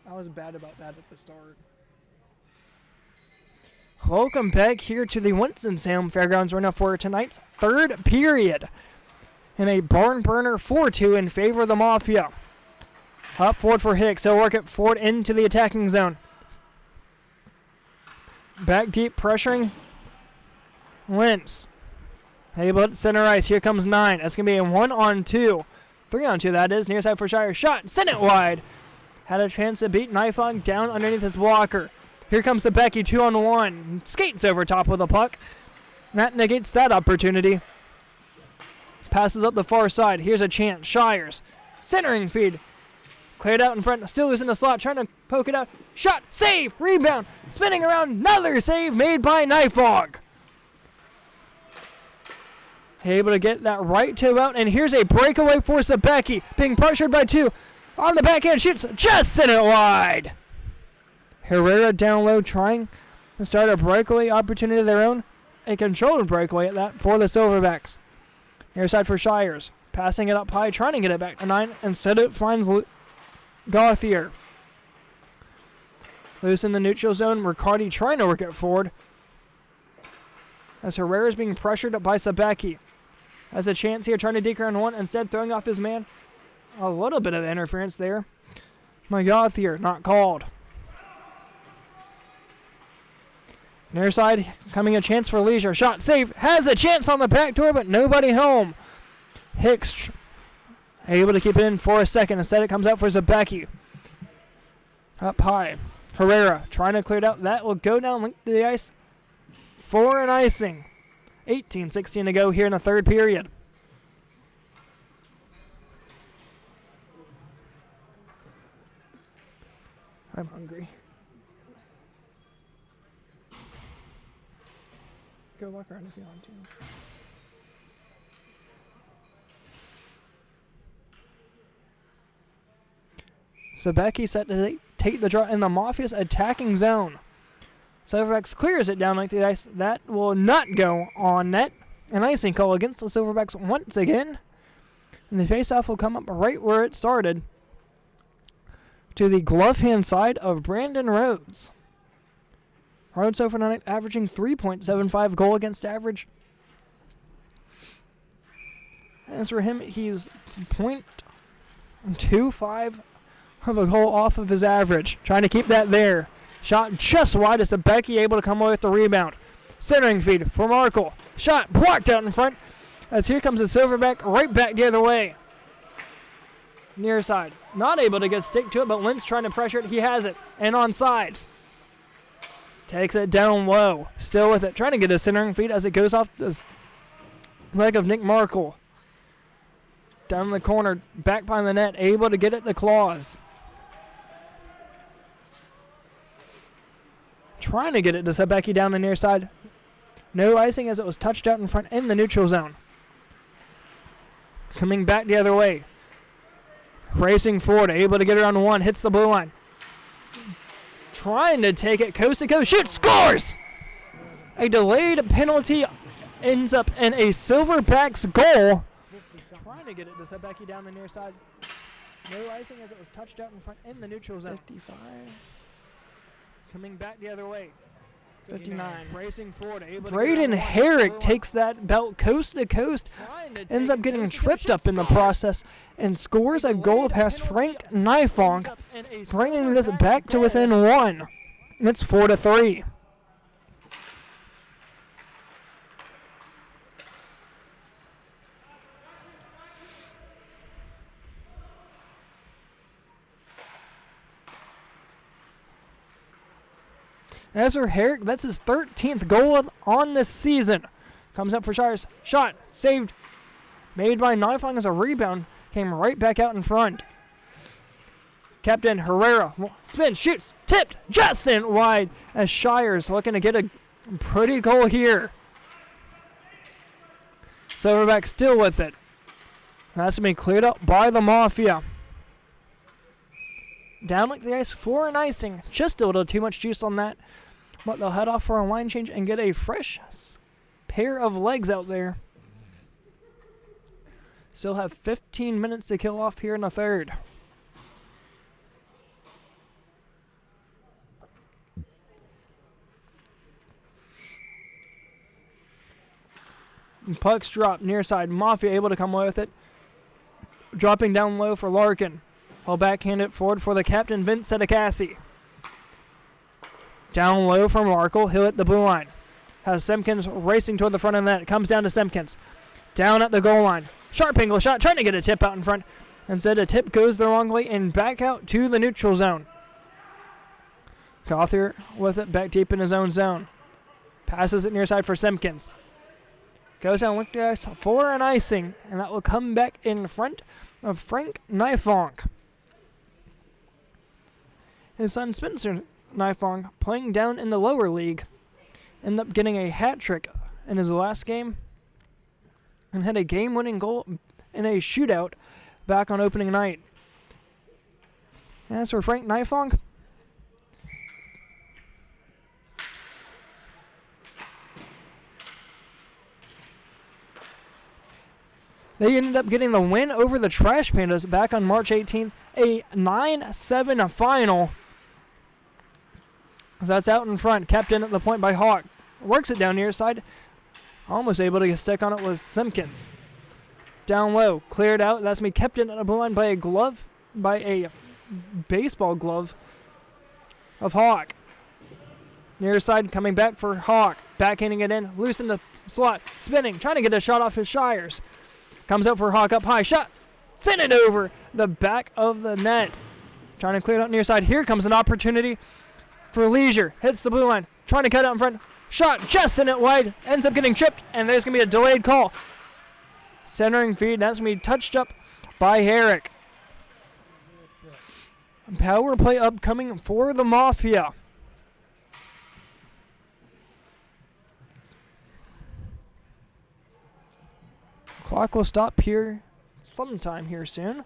I was bad about that at the start. Welcome back here to the Winston-Salem Fairgrounds Arena for tonight's third period. In a barn burner 4-2 in favor of the Mafia. Up forward for Hicks. He'll work it forward into the attacking zone. Back deep, pressuring. Lentz. Able to center ice. Here comes 9. That's going to be a 1-on-2. 3-on-2, that is. Near side for Shire. Shot. Send it wide. Had a chance to beat Nifong down underneath his blocker. Here comes the Becky 2-on-1. Skates over top with the puck. That negates that opportunity. Passes up the far side. Here's a chance. Shires. Centering feed. Cleared out in front. Still losing the slot. Trying to poke it out. Shot. Save. Rebound. Spinning around. Another save made by Nifong. Able to get that right toe out. And here's a breakaway for Sabecki. Being pressured by 2. On the backhand, shoots, just sent it wide. Herrera down low, trying to start a breakaway opportunity of their own. A controlled breakaway at that for the Silverbacks. Near side for Shires. Passing it up high, trying to get it back to 9. Instead it finds Gauthier. Loose in the neutral zone. Riccardi trying to work it forward. As Herrera is being pressured by Sabecki. Has a chance here trying to deke around one. Instead throwing off his man. A little bit of interference there. My Gauthier not called. Near side coming a chance for Leisure. Shot saved. Has a chance on the back door but nobody home. Hicks able to keep it in for a second. Instead it comes out for Zabecki. Up high. Herrera trying to clear it out. That will go down linked to the ice for an icing. 18-16 to go here in the third period. I'm hungry. Go walk around if you want to. Sabecki set to take the draw in the Mafia's attacking zone. Silverbacks clears it down like the ice. That will not go on net. An icing call against the Silverbacks once again. And the faceoff will come up right where it started. To the glove hand side of Brandon Rhodes. Rhodes so far tonight averaging 3.75 goal against average. As for him, he's 0.25 of a goal off of his average. Trying to keep that there. Shot just wide as Sabecki able to come away with the rebound. Centering feed for Markle. Shot blocked out in front. As here comes the Silverback right back the other way. Near side. Not able to get stick to it, but Lentz trying to pressure it. He has it. And on sides. Takes it down low. Still with it. Trying to get a centering feed as it goes off the leg of Nick Markle. Down in the corner. Back behind the net. Able to get it to Claus. Trying to get it to Sabecki down the near side. No icing as it was touched out in front in the neutral zone. Coming back the other way. Racing forward. Able to get it on one. Hits the blue line. Trying to take it coast to coast. Shoot. Scores! A delayed penalty ends up in a Silverbacks goal. Trying to get it to Sabecki down the near side. No icing as it was touched out in front in the neutral zone. 55. Coming back the other way. 59. Racing forward. Braden Herrick takes that belt coast to coast. Ends up getting tripped up in the process and scores a goal past Frank Nifong, bringing this back to within one. It's 4-3. As for Herrick, that's his 13th goal on this season. Comes up for Shires. Shot. Saved. Made by Nifong as a rebound. Came right back out in front. Captain Herrera. Spin. Shoots. Tipped. Just sent wide. As Shires looking to get a pretty goal here. Silverback still with it. That's going to be cleared up by the Mafia. Down like the ice for an icing. Just a little too much juice on that. But they'll head off for a line change and get a fresh pair of legs out there. Still have 15 minutes to kill off here in the third. And pucks drop near side. Mafia able to come away with it. Dropping down low for Larkin. I'll backhand it forward for the captain, Vince Sedekassi. Down low from Markle. He'll hit the blue line. Has Semkins racing toward the front of the net. It comes down to Semkins. Down at the goal line. Sharp angle shot. Trying to get a tip out in front. Instead, a tip goes the wrong way and back out to the neutral zone. Gauthier with it back deep in his own zone. Passes it near side for Semkins. Goes down with the ice for an icing. And that will come back in front of Frank Nifong. His son Spencer Nifong, playing down in the lower league, ended up getting a hat trick in his last game and had a game-winning goal in a shootout back on opening night. As for Frank Nifong, they ended up getting the win over the Trash Pandas back on March 18th a 9-7 final. As that's out in front, kept in at the point by Hawk. Works it down near side. Almost able to get stick on it was Simpkins. Down low, cleared out. That's me kept in at the blue line by a baseball glove of Hawk. Near side coming back for Hawk. Backhanding it in, loose in the slot, spinning, trying to get a shot off his Shires. Comes out for Hawk up high, shot, send it over the back of the net. Trying to clear it out near side. Here comes an opportunity for Leisure. Hits the blue line, trying to cut out in front. Shot, just send it wide, ends up getting tripped, and there's going to be a delayed call. Centering feed, that's going to be touched up by Herrick. Power play upcoming for the Mafia. Clock will stop here sometime here soon.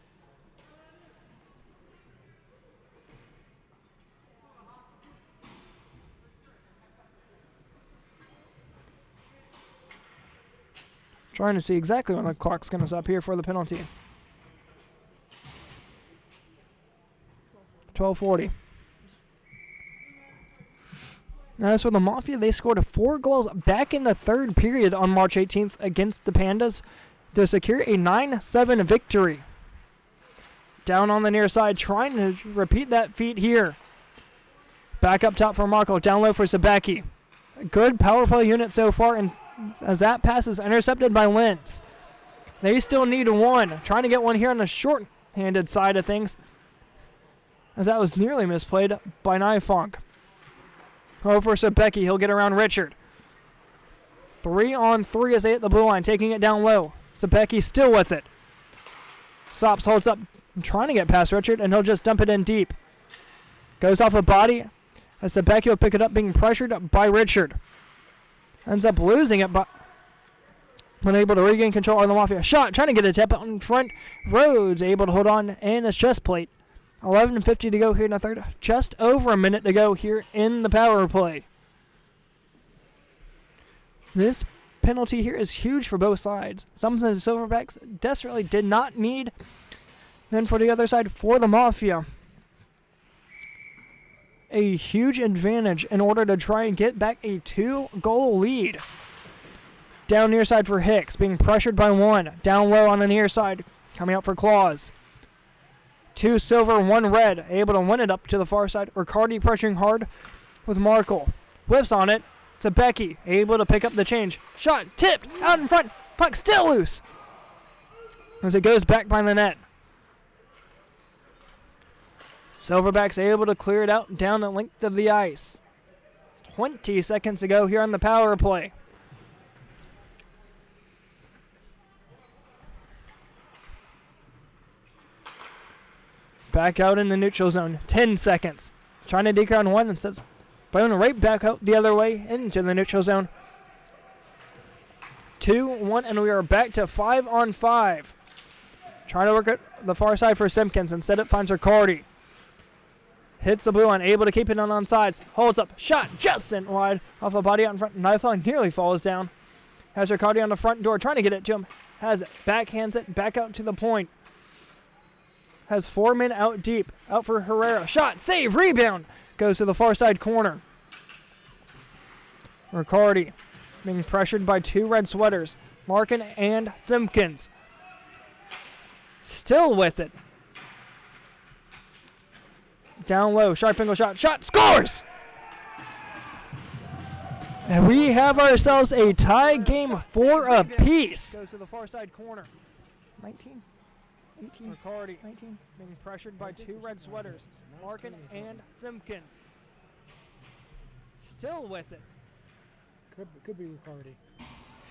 Trying to see exactly when the clock's going to stop here for the penalty. 12:40. Now, as for the Mafia, they scored 4 goals back in the third period on March 18th against the Pandas to secure a 9-7 victory. Down on the near side, trying to repeat that feat here. Back up top for Marco, down low for Sabecki. Good power play unit so far, and as that pass is intercepted by Lentz. They still need one. Trying to get one here on the short-handed side of things, as that was nearly misplayed by Nyfunk. Over Sabecki, he'll get around Richard. 3-on-3 as they hit the blue line, taking it down low. Sabecki still with it. Stops, holds up, trying to get past Richard, and he'll just dump it in deep. Goes off a body, as Sabecki will pick it up, being pressured by Richard. Ends up losing it, but unable to regain control on the Mafia. Shot, trying to get a tip out in front. Rhodes able to hold on in his chest plate. 11:50 to go here in the third. Just over a minute to go here in the power play. This penalty here is huge for both sides. Something the Silverbacks desperately did not need. Then for the other side, for the Mafia, a huge advantage in order to try and get back a 2-goal lead. Down near side for Hicks, being pressured by one. Down low on the near side, coming out for Claus. 2 silver, 1 red, able to win it up to the far side. Riccardi pressuring hard with Markle. Whiffs on it. Sabecki, able to pick up the change. Shot, tipped, out in front. Puck still loose as it goes back by the net. Silverbacks able to clear it out down the length of the ice. 20 seconds to go here on the power play. Back out in the neutral zone. 10 seconds. Trying to deke around one and sets thrown right back out the other way into the neutral zone. 2-1, and we are back to 5-on-5. Trying to work at the far side for Simpkins. Instead it finds Riccardi. Hits the blue line, able to keep it on sides. Holds up, shot, just sent wide off a body out in front. Nyfunk nearly falls down. Has Riccardi on the front door, trying to get it to him. Has it, backhands it, back out to the point. Has 4 men out deep, out for Herrera. Shot, save, rebound. Goes to the far side corner. Riccardi being pressured by 2 red sweaters, Larkin and Simpkins. Still with it. Down low, sharp angle shot, scores! And we have ourselves a tie game 4 apiece. Goes to the far side corner. 19, 18, Riccardi, 19, being pressured by 2 red sweaters, Larkin and Simpkins. Still with it. Could be Riccardi.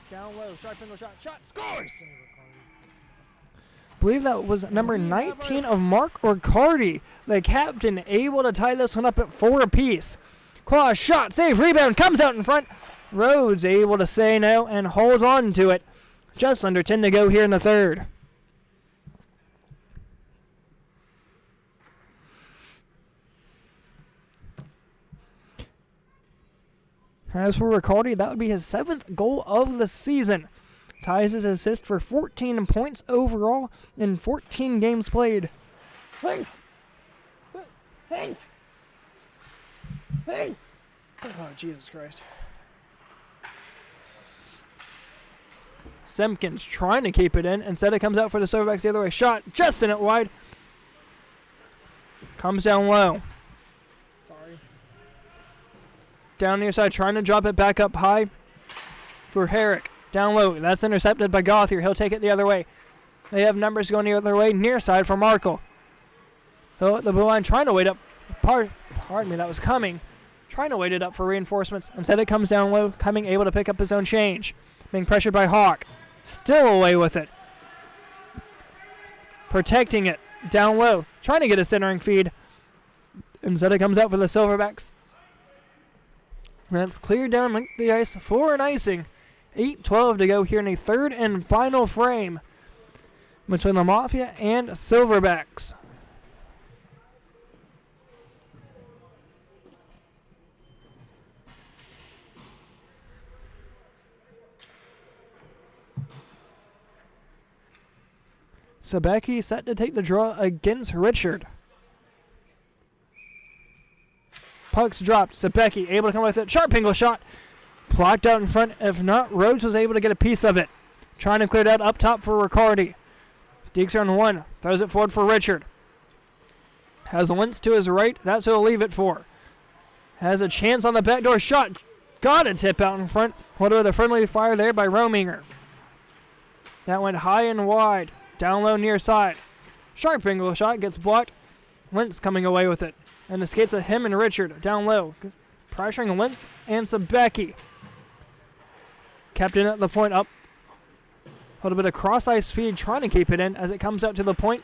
Down low, sharp angle shot, scores! Believe that was number 19 of Mark Riccardi, the captain, able to tie this one up at 4 apiece. Claw, shot, save, rebound, comes out in front. Rhodes able to say no and holds on to it. Just under 10 to go here in the third. As for Riccardi, that would be his 7th goal of the season. Ties his assist for 14 points overall in 14 games played. Oh, Jesus Christ. Simpkins trying to keep it in. Instead, it comes out for the Silverbacks the other way. Shot just sent it wide. Comes down low. Sorry. Down near side, trying to drop it back up high for Herrick. Down low. That's intercepted by Gothier. He'll take it the other way. They have numbers going the other way. Near side for Markle. He'll at the blue line trying to wait up. Pardon me, that was coming. Trying to wait it up for reinforcements. Instead, it comes down low, coming able to pick up his own change. Being pressured by Hawk. Still away with it. Protecting it. Down low. Trying to get a centering feed. Instead, it comes out for the Silverbacks. That's cleared down the ice for an icing. 8:12 to go here in the third and final frame between the Mafia and Silverbacks. Sabecki set to take the draw against Richard. Puck's dropped. Sabecki able to come with it. Sharp angle shot. Blocked out in front. If not, Rhodes was able to get a piece of it. Trying to clear it out up top for Riccardi. Deeks on one. Throws it forward for Richard. Has Lentz to his right. That's who he'll leave it for. Has a chance on the backdoor shot. Got a tip out in front. What about a friendly fire there by Rominger. That went high and wide. Down low near side. Sharp angle shot gets blocked. Lentz coming away with it. And the skates of him and Richard down low. Pressuring Lentz and Sabecki. Kept in at the point up. A little bit of cross ice feed trying to keep it in as it comes out to the point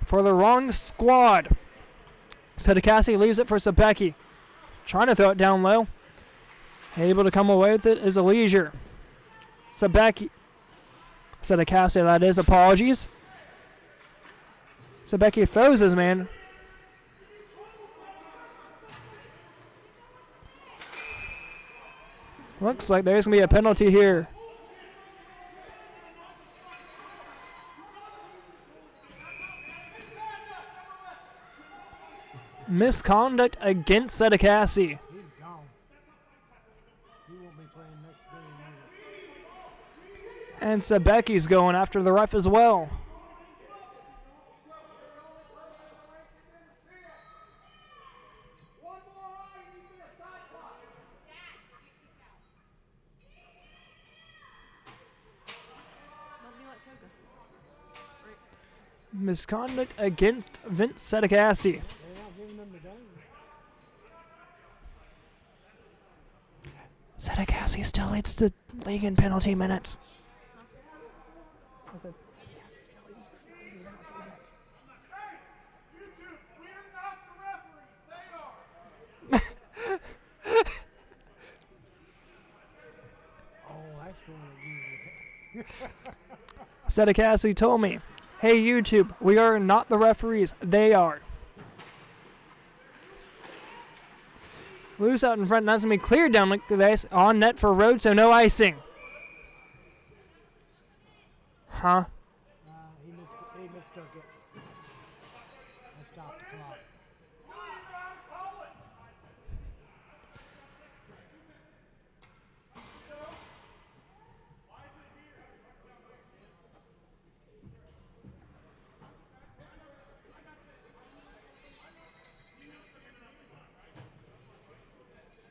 for the wrong squad. Sedekassi leaves it for Sabecki. Trying to throw it down low. Able to come away with it is a leisure. Sabecki. Sedekassi, that is. Apologies. Sabecki throws his man. Looks like there's going to be a penalty here. Misconduct against Sedekassi. He's gone. He won't be playing next game either. And Sabecki's going after the ref as well. Misconduct against Vince Sedekassi. They're not giving them the game. Sedekassi still leads the league in penalty minutes. Oh, that's one again. Sedekassi told me, "Hey YouTube, we are not the referees, they are." Loose out in front, that's going to be cleared down like the ice on net for Rhodes, so no icing. Huh? He mistook it. I stopped the clock.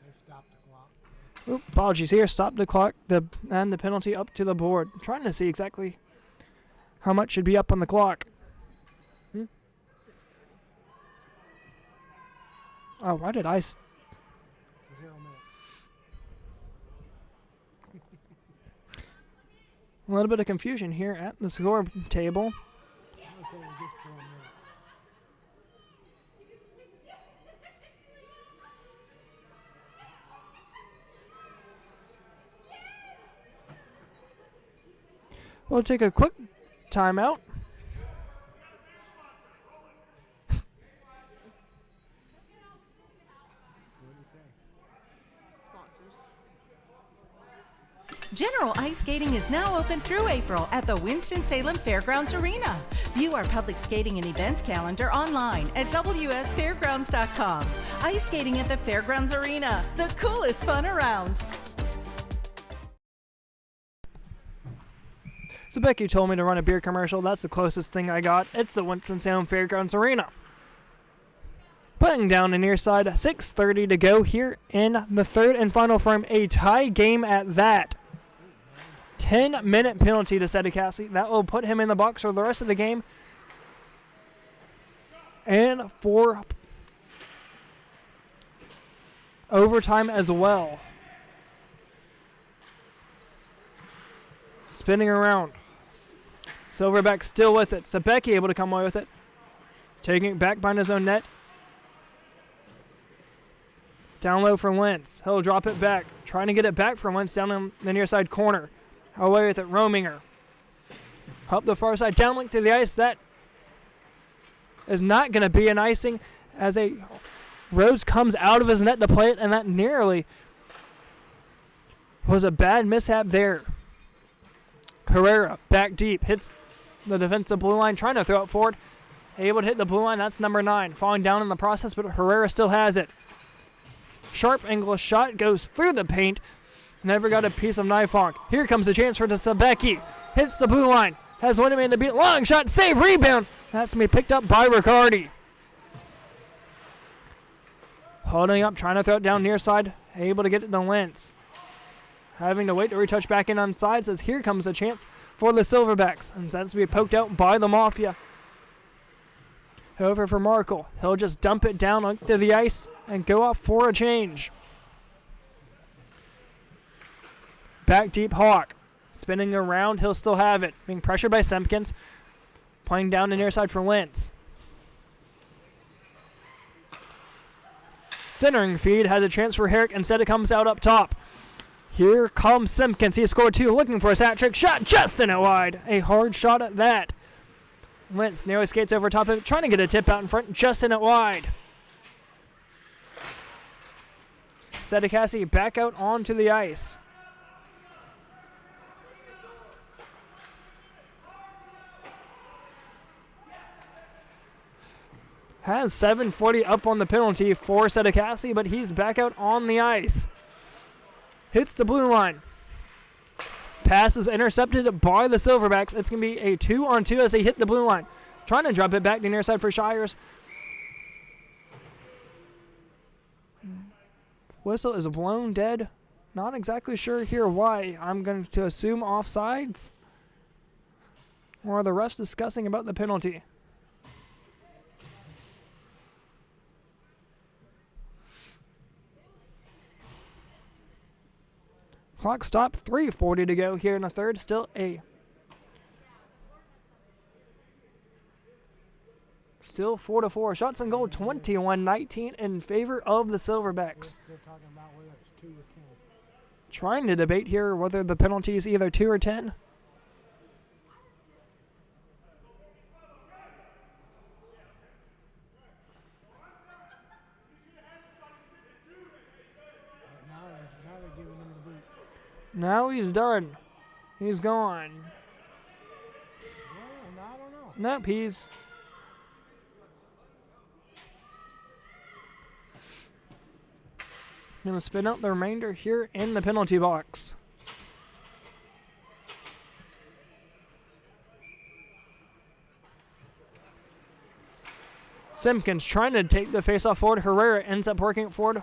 They stopped the clock. Oop, apologies here. Stop the clock. And the penalty up to the board. I'm trying to see exactly how much should be up on the clock. Oh, why did I... 0 minutes. A little bit of confusion here at the score table. I'm saying just 4 minutes. We'll take a quick timeout. General ice skating is now open through April at the Winston-Salem Fairgrounds Arena. View our public skating and events calendar online at wsfairgrounds.com. Ice skating at the Fairgrounds Arena, the coolest fun around. So Becky told me to run a beer commercial. That's the closest thing I got. It's the Winston-Salem Fairgrounds Arena. Putting down the near side, 6:30 to go here in the third and final frame. A tie game at that. 10-minute penalty to Sedekassi. That will put him in the box for the rest of the game. And for overtime as well. Spinning around. Silverback still with it. Sabecki able to come away with it. Taking it back behind his own net. Down low for Lentz. He'll drop it back. Trying to get it back for Lentz down in the near side corner. Away with it, Rominger. Up the far side, downlink to the ice. That is not going to be an icing as a Rose comes out of his net to play it, and that nearly was a bad mishap there. Herrera back deep, hits the defensive blue line, trying to throw it forward. Able to hit the blue line, that's number 9. Falling down in the process, but Herrera still has it. Sharp angle shot goes through the paint. Never got a piece of Nifong. Here comes the chance for the Sabecki. Hits the blue line. Has one man to beat. Long shot, save, rebound. That's going to be picked up by Riccardi. Holding up, trying to throw it down near side. Able to get it to Lentz. Having to wait to retouch back in on side. Says here comes a chance for the Silverbacks. And that's going to be poked out by the Mafia. Over for Markle. He'll just dump it down onto the ice and go off for a change. Back deep, Hawk. Spinning around, he'll still have it. Being pressured by Semkins. Playing down the near side for Lentz. Centering feed has a chance for Herrick. Instead it comes out up top. Here comes Semkins. He scored 2, looking for his hat trick. Shot just in it wide. A hard shot at that. Lentz nearly skates over top of it, trying to get a tip out in front, just in it wide. Sedekassi back out onto the ice. Has 7:40 up on the penalty for Sedekassi, but he's back out on the ice. Hits the blue line. Pass is intercepted by the Silverbacks. It's going to be a 2-on-2 as they hit the blue line. Trying to drop it back to near side for Shires. Whistle is blown dead. Not exactly sure here why. I'm going to assume offsides. Or are the refs discussing about the penalty? Clock stopped, 3:40 to go here in the third. Still 4-4. Shots on goal, 21-19 in favor of the Silverbacks. They're talking about whether it's 2 or 10. Trying to debate here whether the penalty is either 2 or 10. Now they're giving him the boot. Now he's done. He's gone. Well, I don't know. Nope, he's... going to spin out the remainder here in the penalty box. Simpkins trying to take the faceoff forward. Herrera ends up working it forward.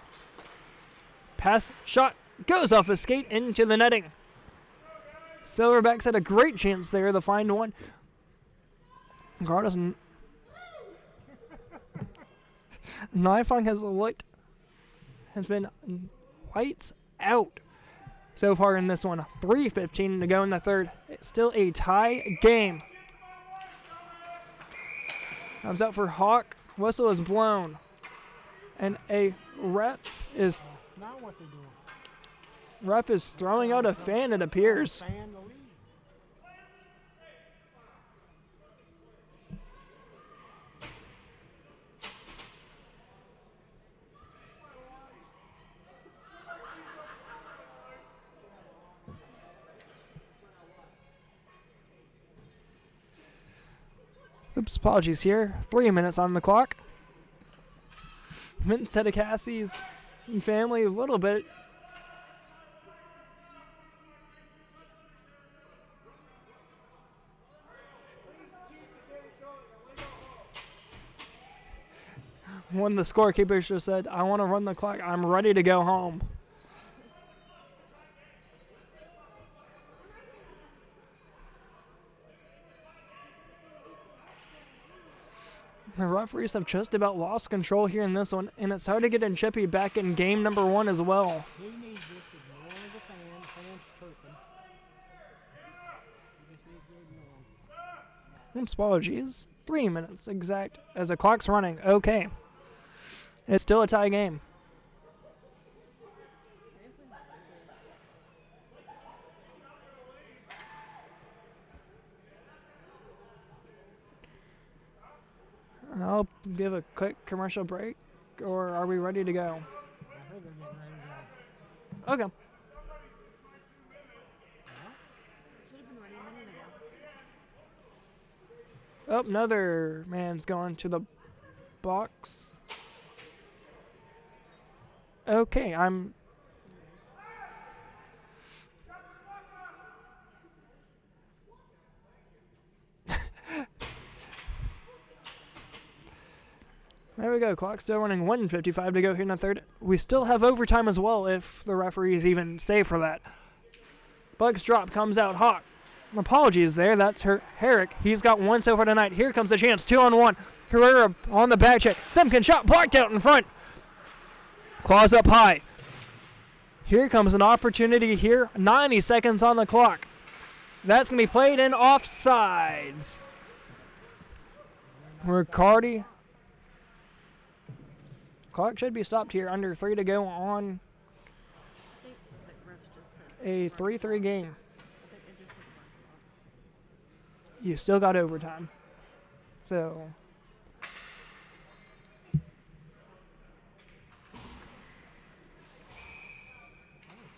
Pass, shot, goes off his skate into the netting. Silverbacks had a great chance there to find one. Nifong has been lights out so far in this one. 3:15 to go in the third. It's still a tie game. Comes out for Hawk. Whistle is blown. And a ref is Now what they doing? throwing out a fan, it appears. Fan the lead. Oops, apologies here. 3 minutes on the clock. Vince Cassie's family a little bit. One of the scorekeepers just said, I want to run the clock. I'm ready to go home. The referees have just about lost control here in this one, and it's hard to get in Chippy back in game number 1 as well. He needs this. Ignore the fan. The fan's chirping. You just need to ignore him. Oops, apologies. 3 minutes exact as the clock's running. Okay. It's still a tie game. I'll give a quick commercial break, or are we ready to go? I heard they're getting ready to go. Okay. Should have been ready a minute ago. Oh, another man's going to the box. Okay, I'm... There we go. Clock still running. 1:55 to go here in the third. We still have overtime as well if the referees even stay for that. Bugs drop comes out. Hawk. Apologies there. That's Herrick. He's got one so far tonight. Here comes the chance. 2-on-1. Herrera on the back check. Simpkins shot blocked out in front. Claws up high. Here comes an opportunity here. 90 seconds on the clock. That's going to be played in offsides. Riccardi. Clock should be stopped here. Under 3 to go on I think the refs just said. a 3-3 game. I think they just said mark You still got overtime. So... I think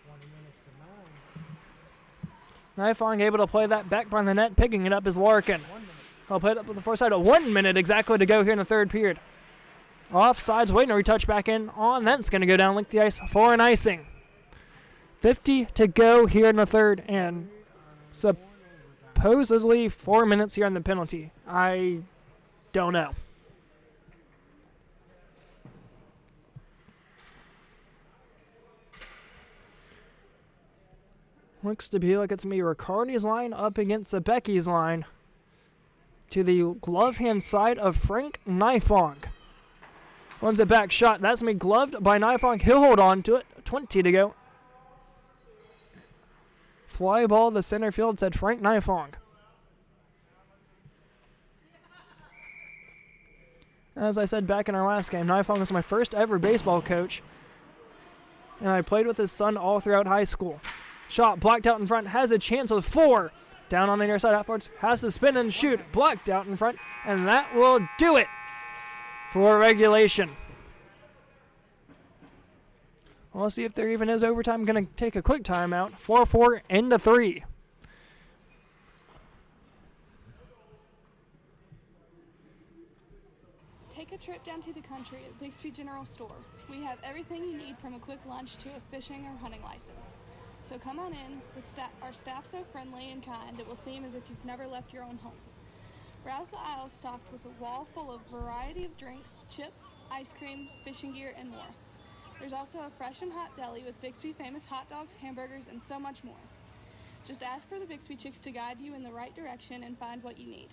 20 minutes to 9. Knifong able to play that back behind the net. Picking it up is Larkin. 1 minute. I'll play it up with the far side. 1 minute exactly to go here in the third period. Offsides, waiting to retouch back in on. That's going to go down, link the ice for an icing. 50 to go here in the third, and supposedly 4 minutes here on the penalty. I don't know. Looks to be like it's going to be Riccardi's line up against the Becky's line. To the glove hand side of Frank Nifong. Runs a back shot. That's going to be gloved by Nifong. He'll hold on to it. 20 to go. Fly ball to the center field, said Frank Nifong. As I said back in our last game, Nifong was my first ever baseball coach. And I played with his son all throughout high school. Shot blocked out in front. Has a chance with 4. Down on the near side afterwards. Has to spin and shoot. Blocked out in front. And that will do it for regulation. We'll see if there even is overtime. Going to take a quick timeout. 4-4 into 3. Take a trip down to the country at Bixby General Store. We have everything you need from a quick lunch to a fishing or hunting license. So come on in. With our staff so friendly and kind, it will seem as if you've never left your own home. Browse the aisles stocked with a wall full of variety of drinks, chips, ice cream, fishing gear, and more. There's also a fresh and hot deli with Bixby famous hot dogs, hamburgers, and so much more. Just ask for the Bixby Chicks to guide you in the right direction and find what you need.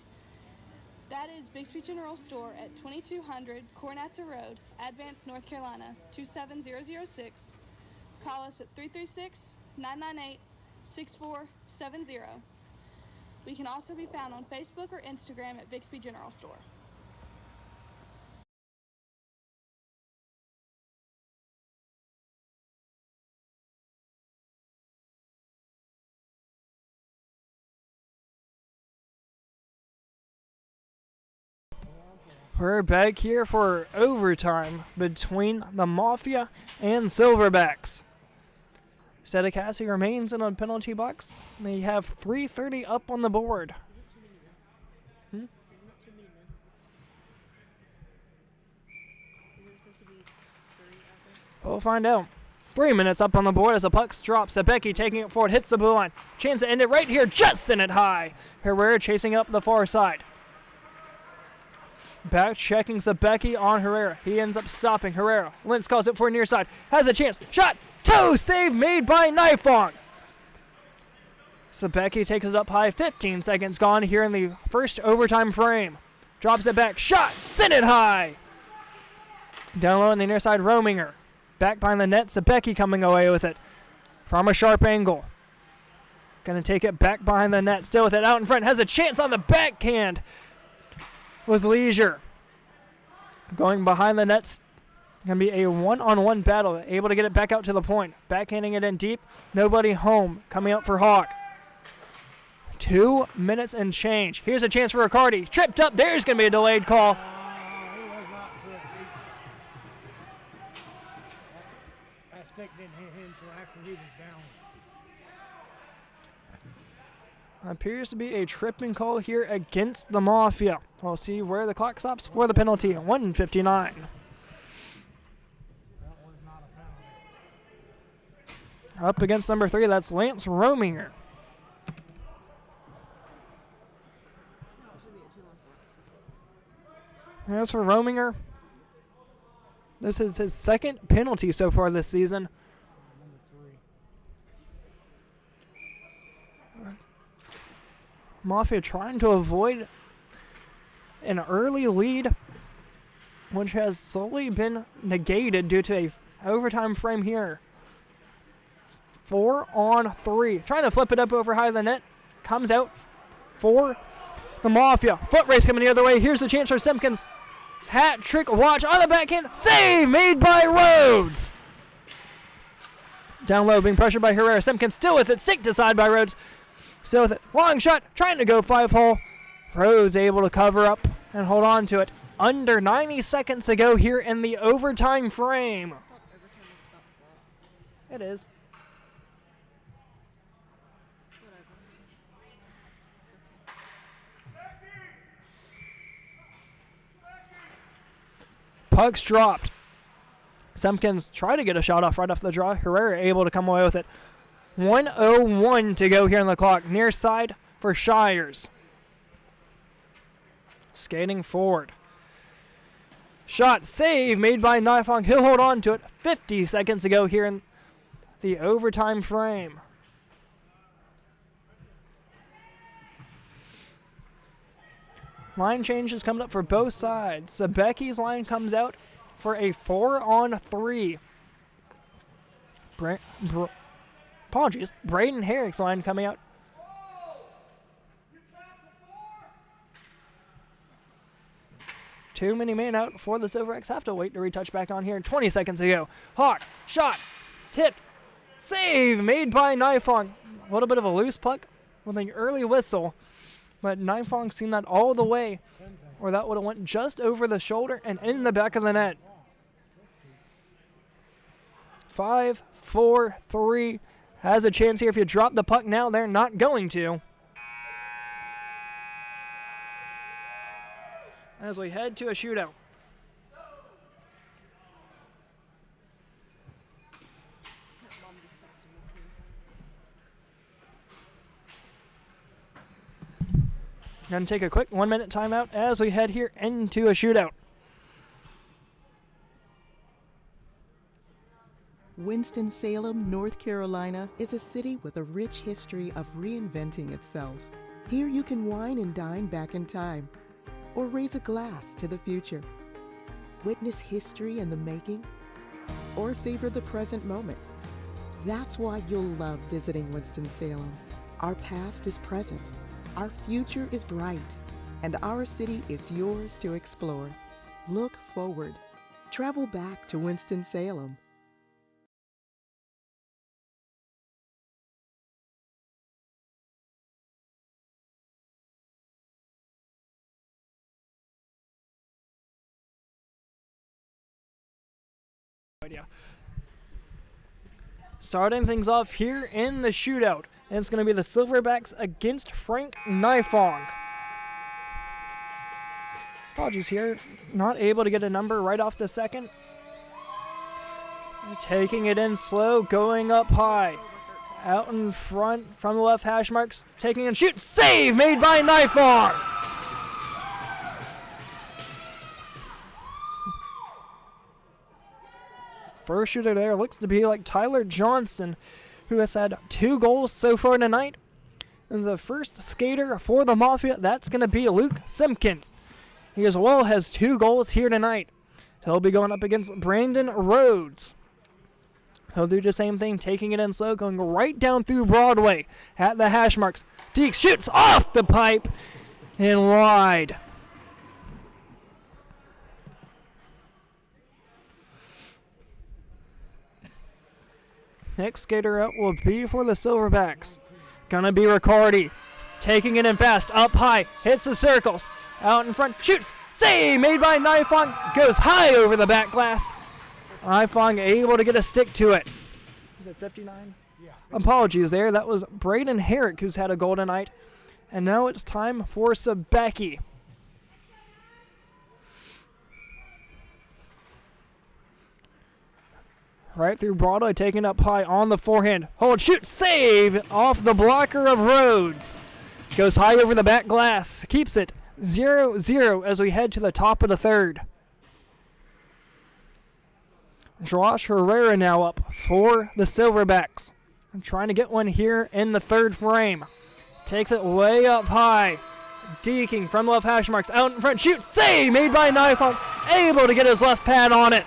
That is Bixby General Store at 2200 Cornatza Road, Advance, North Carolina, 27006. Call us at 336-998-6470. We can also be found on Facebook or Instagram at Bixby General Store. We're back here for overtime between the Mafia and Silverbacks. Sedekassi remains in a penalty box. They have 3:30 up on the board. supposed to be 3, I think. We'll find out. 3 minutes up on the board as the puck drops. Sabecki taking it forward, hits the blue line. Chance to end it right here, just send it high. Herrera chasing up the far side. Back checking Sabecki on Herrera. He ends up stopping Herrera. Lentz calls it for near side. Has a chance. Shot. 2. Save made by Nifong. Sabecki takes it up high. 15 seconds gone here in the first overtime frame. Drops it back. Shot. Send it high. Down low on the near side, Rominger. Back behind the net, Sabecki coming away with it from a sharp angle. Going to take it back behind the net, still with it out in front. Has a chance on the backhand. Was Leisure. Going behind the net. Going to be a one-on-one battle. Able to get it back out to the point. Backhanding it in deep. Nobody home. Coming up for Hawk. 2 minutes and change. Here's a chance for Riccardi. Tripped up. There's going to be a delayed call. He was not quick. That stick didn't hit him until after he was down. Appears to be a tripping call here against the Mafia. We'll see where the clock stops for the penalty. 1:59. That was not a penalty. Up against number 3, that's Lance Rominger. No, it should be a 2-on-4. As for Rominger, this is his second penalty so far this season. Number 3. Mafia trying to avoid an early lead, which has slowly been negated due to a overtime frame here. 4-on-3. Trying to flip it up over high of the net. Comes out for the Mafia. Foot race coming the other way. Here's a chance for Simpkins. Hat trick watch on the backhand. Save made by Rhodes. Down low, being pressured by Herrera. Simpkins still with it. Sinked aside by Rhodes. Still with it. Long shot. Trying to go 5-hole. Rhodes able to cover up and hold on to it. Under 90 seconds to go here in the overtime frame. I thought overtime was stopped for. It is. Whatever. Puck's dropped. Simpkins tried to get a shot off right off the draw. Herrera able to come away with it. 1:01 to go here on the clock. Near side for Shires. Skating forward. Shot save made by Nifong. He'll hold on to it. 50 seconds to go here in the overtime frame. Line changes coming up for both sides. Sabecki's line comes out for a 4-on-3. Apologies. Braden Herrick's line coming out. Too many men out for the Silverbacks. Have to wait to retouch back on here. 20 seconds to go. Hawk, shot, tipped, save made by Nifong. A little bit of a loose puck with an early whistle, but Nifong seen that all the way, or that would have went just over the shoulder and in the back of the net. 5, 4, 3. Has a chance here. If you drop the puck now, they're not going to. As we head to a shootout. Mom just texted me too. Going to take a quick 1-minute timeout as we head here into a shootout. Winston-Salem, North Carolina is a city with a rich history of reinventing itself. Here you can wine and dine back in time, or raise a glass to the future. Witness history in the making, or savor the present moment. That's why you'll love visiting Winston-Salem. Our past is present, our future is bright, and our city is yours to explore. Look forward. Travel back to Winston-Salem. Idea. Starting things off here in the shootout, and it's going to be the Silverbacks against Frank Nifong. Apologies here, not able to get a number right off the second. taking it in slow, going up high. Out in front from the left hash marks, taking and shoot. Save made by Nifong. First shooter there looks to be like Tyler Johnston, who has had 2 goals so far tonight. And the first skater for the Mafia, that's going to be Luke Simpkins. He as well has 2 goals here tonight. He'll be going up against Brandon Rhodes. He'll do the same thing, taking it in slow, going right down through Broadway at the hash marks. Deke shoots off the pipe and wide. Next skater up will be for the Silverbacks. Gonna be Riccardi. Taking it in fast, up high, hits the circles. Out in front, shoots, save made by Nifong, goes high over the back glass. Nifong able to get a stick to it. Is it 59? Yeah. Apologies there, that was Braden Herrick who's had a goal tonight. And now it's time for Sabecki. Right through Broadway, taking up high on the forehand. Hold, shoot, save off the blocker of Rhodes. Goes high over the back glass. Keeps it 0-0 as we head to the top of the third. Josh Herrera now up for the Silverbacks. I'm trying to get one here in the third frame. Takes it way up high. Deking from left hash marks. Out in front, shoot, save made by Nifong. Able to get his left pad on it.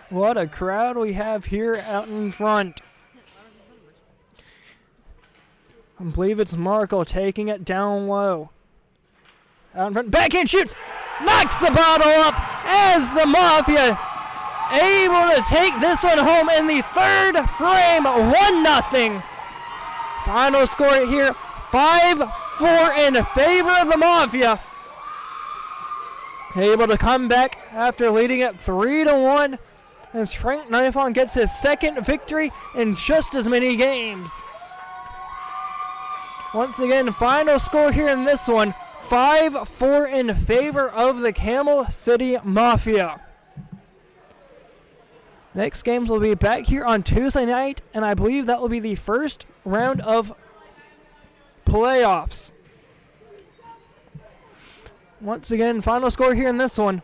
What a crowd we have here out in front. I believe it's Markle taking it down low. Out in front, backhand shoots, knocks the bottle up as the Mafia able to take this one home in the third frame, 1-0. Final score here, 5-4 in favor of the Mafia. Able to come back after leading it 3-1 as Frank Nifong gets his second victory in just as many games. Once again, final score here in this one, 5-4 in favor of the Camel City Mafia. Next games will be back here on Tuesday night, and I believe that will be the first round of playoffs. Once again, final score here in this one,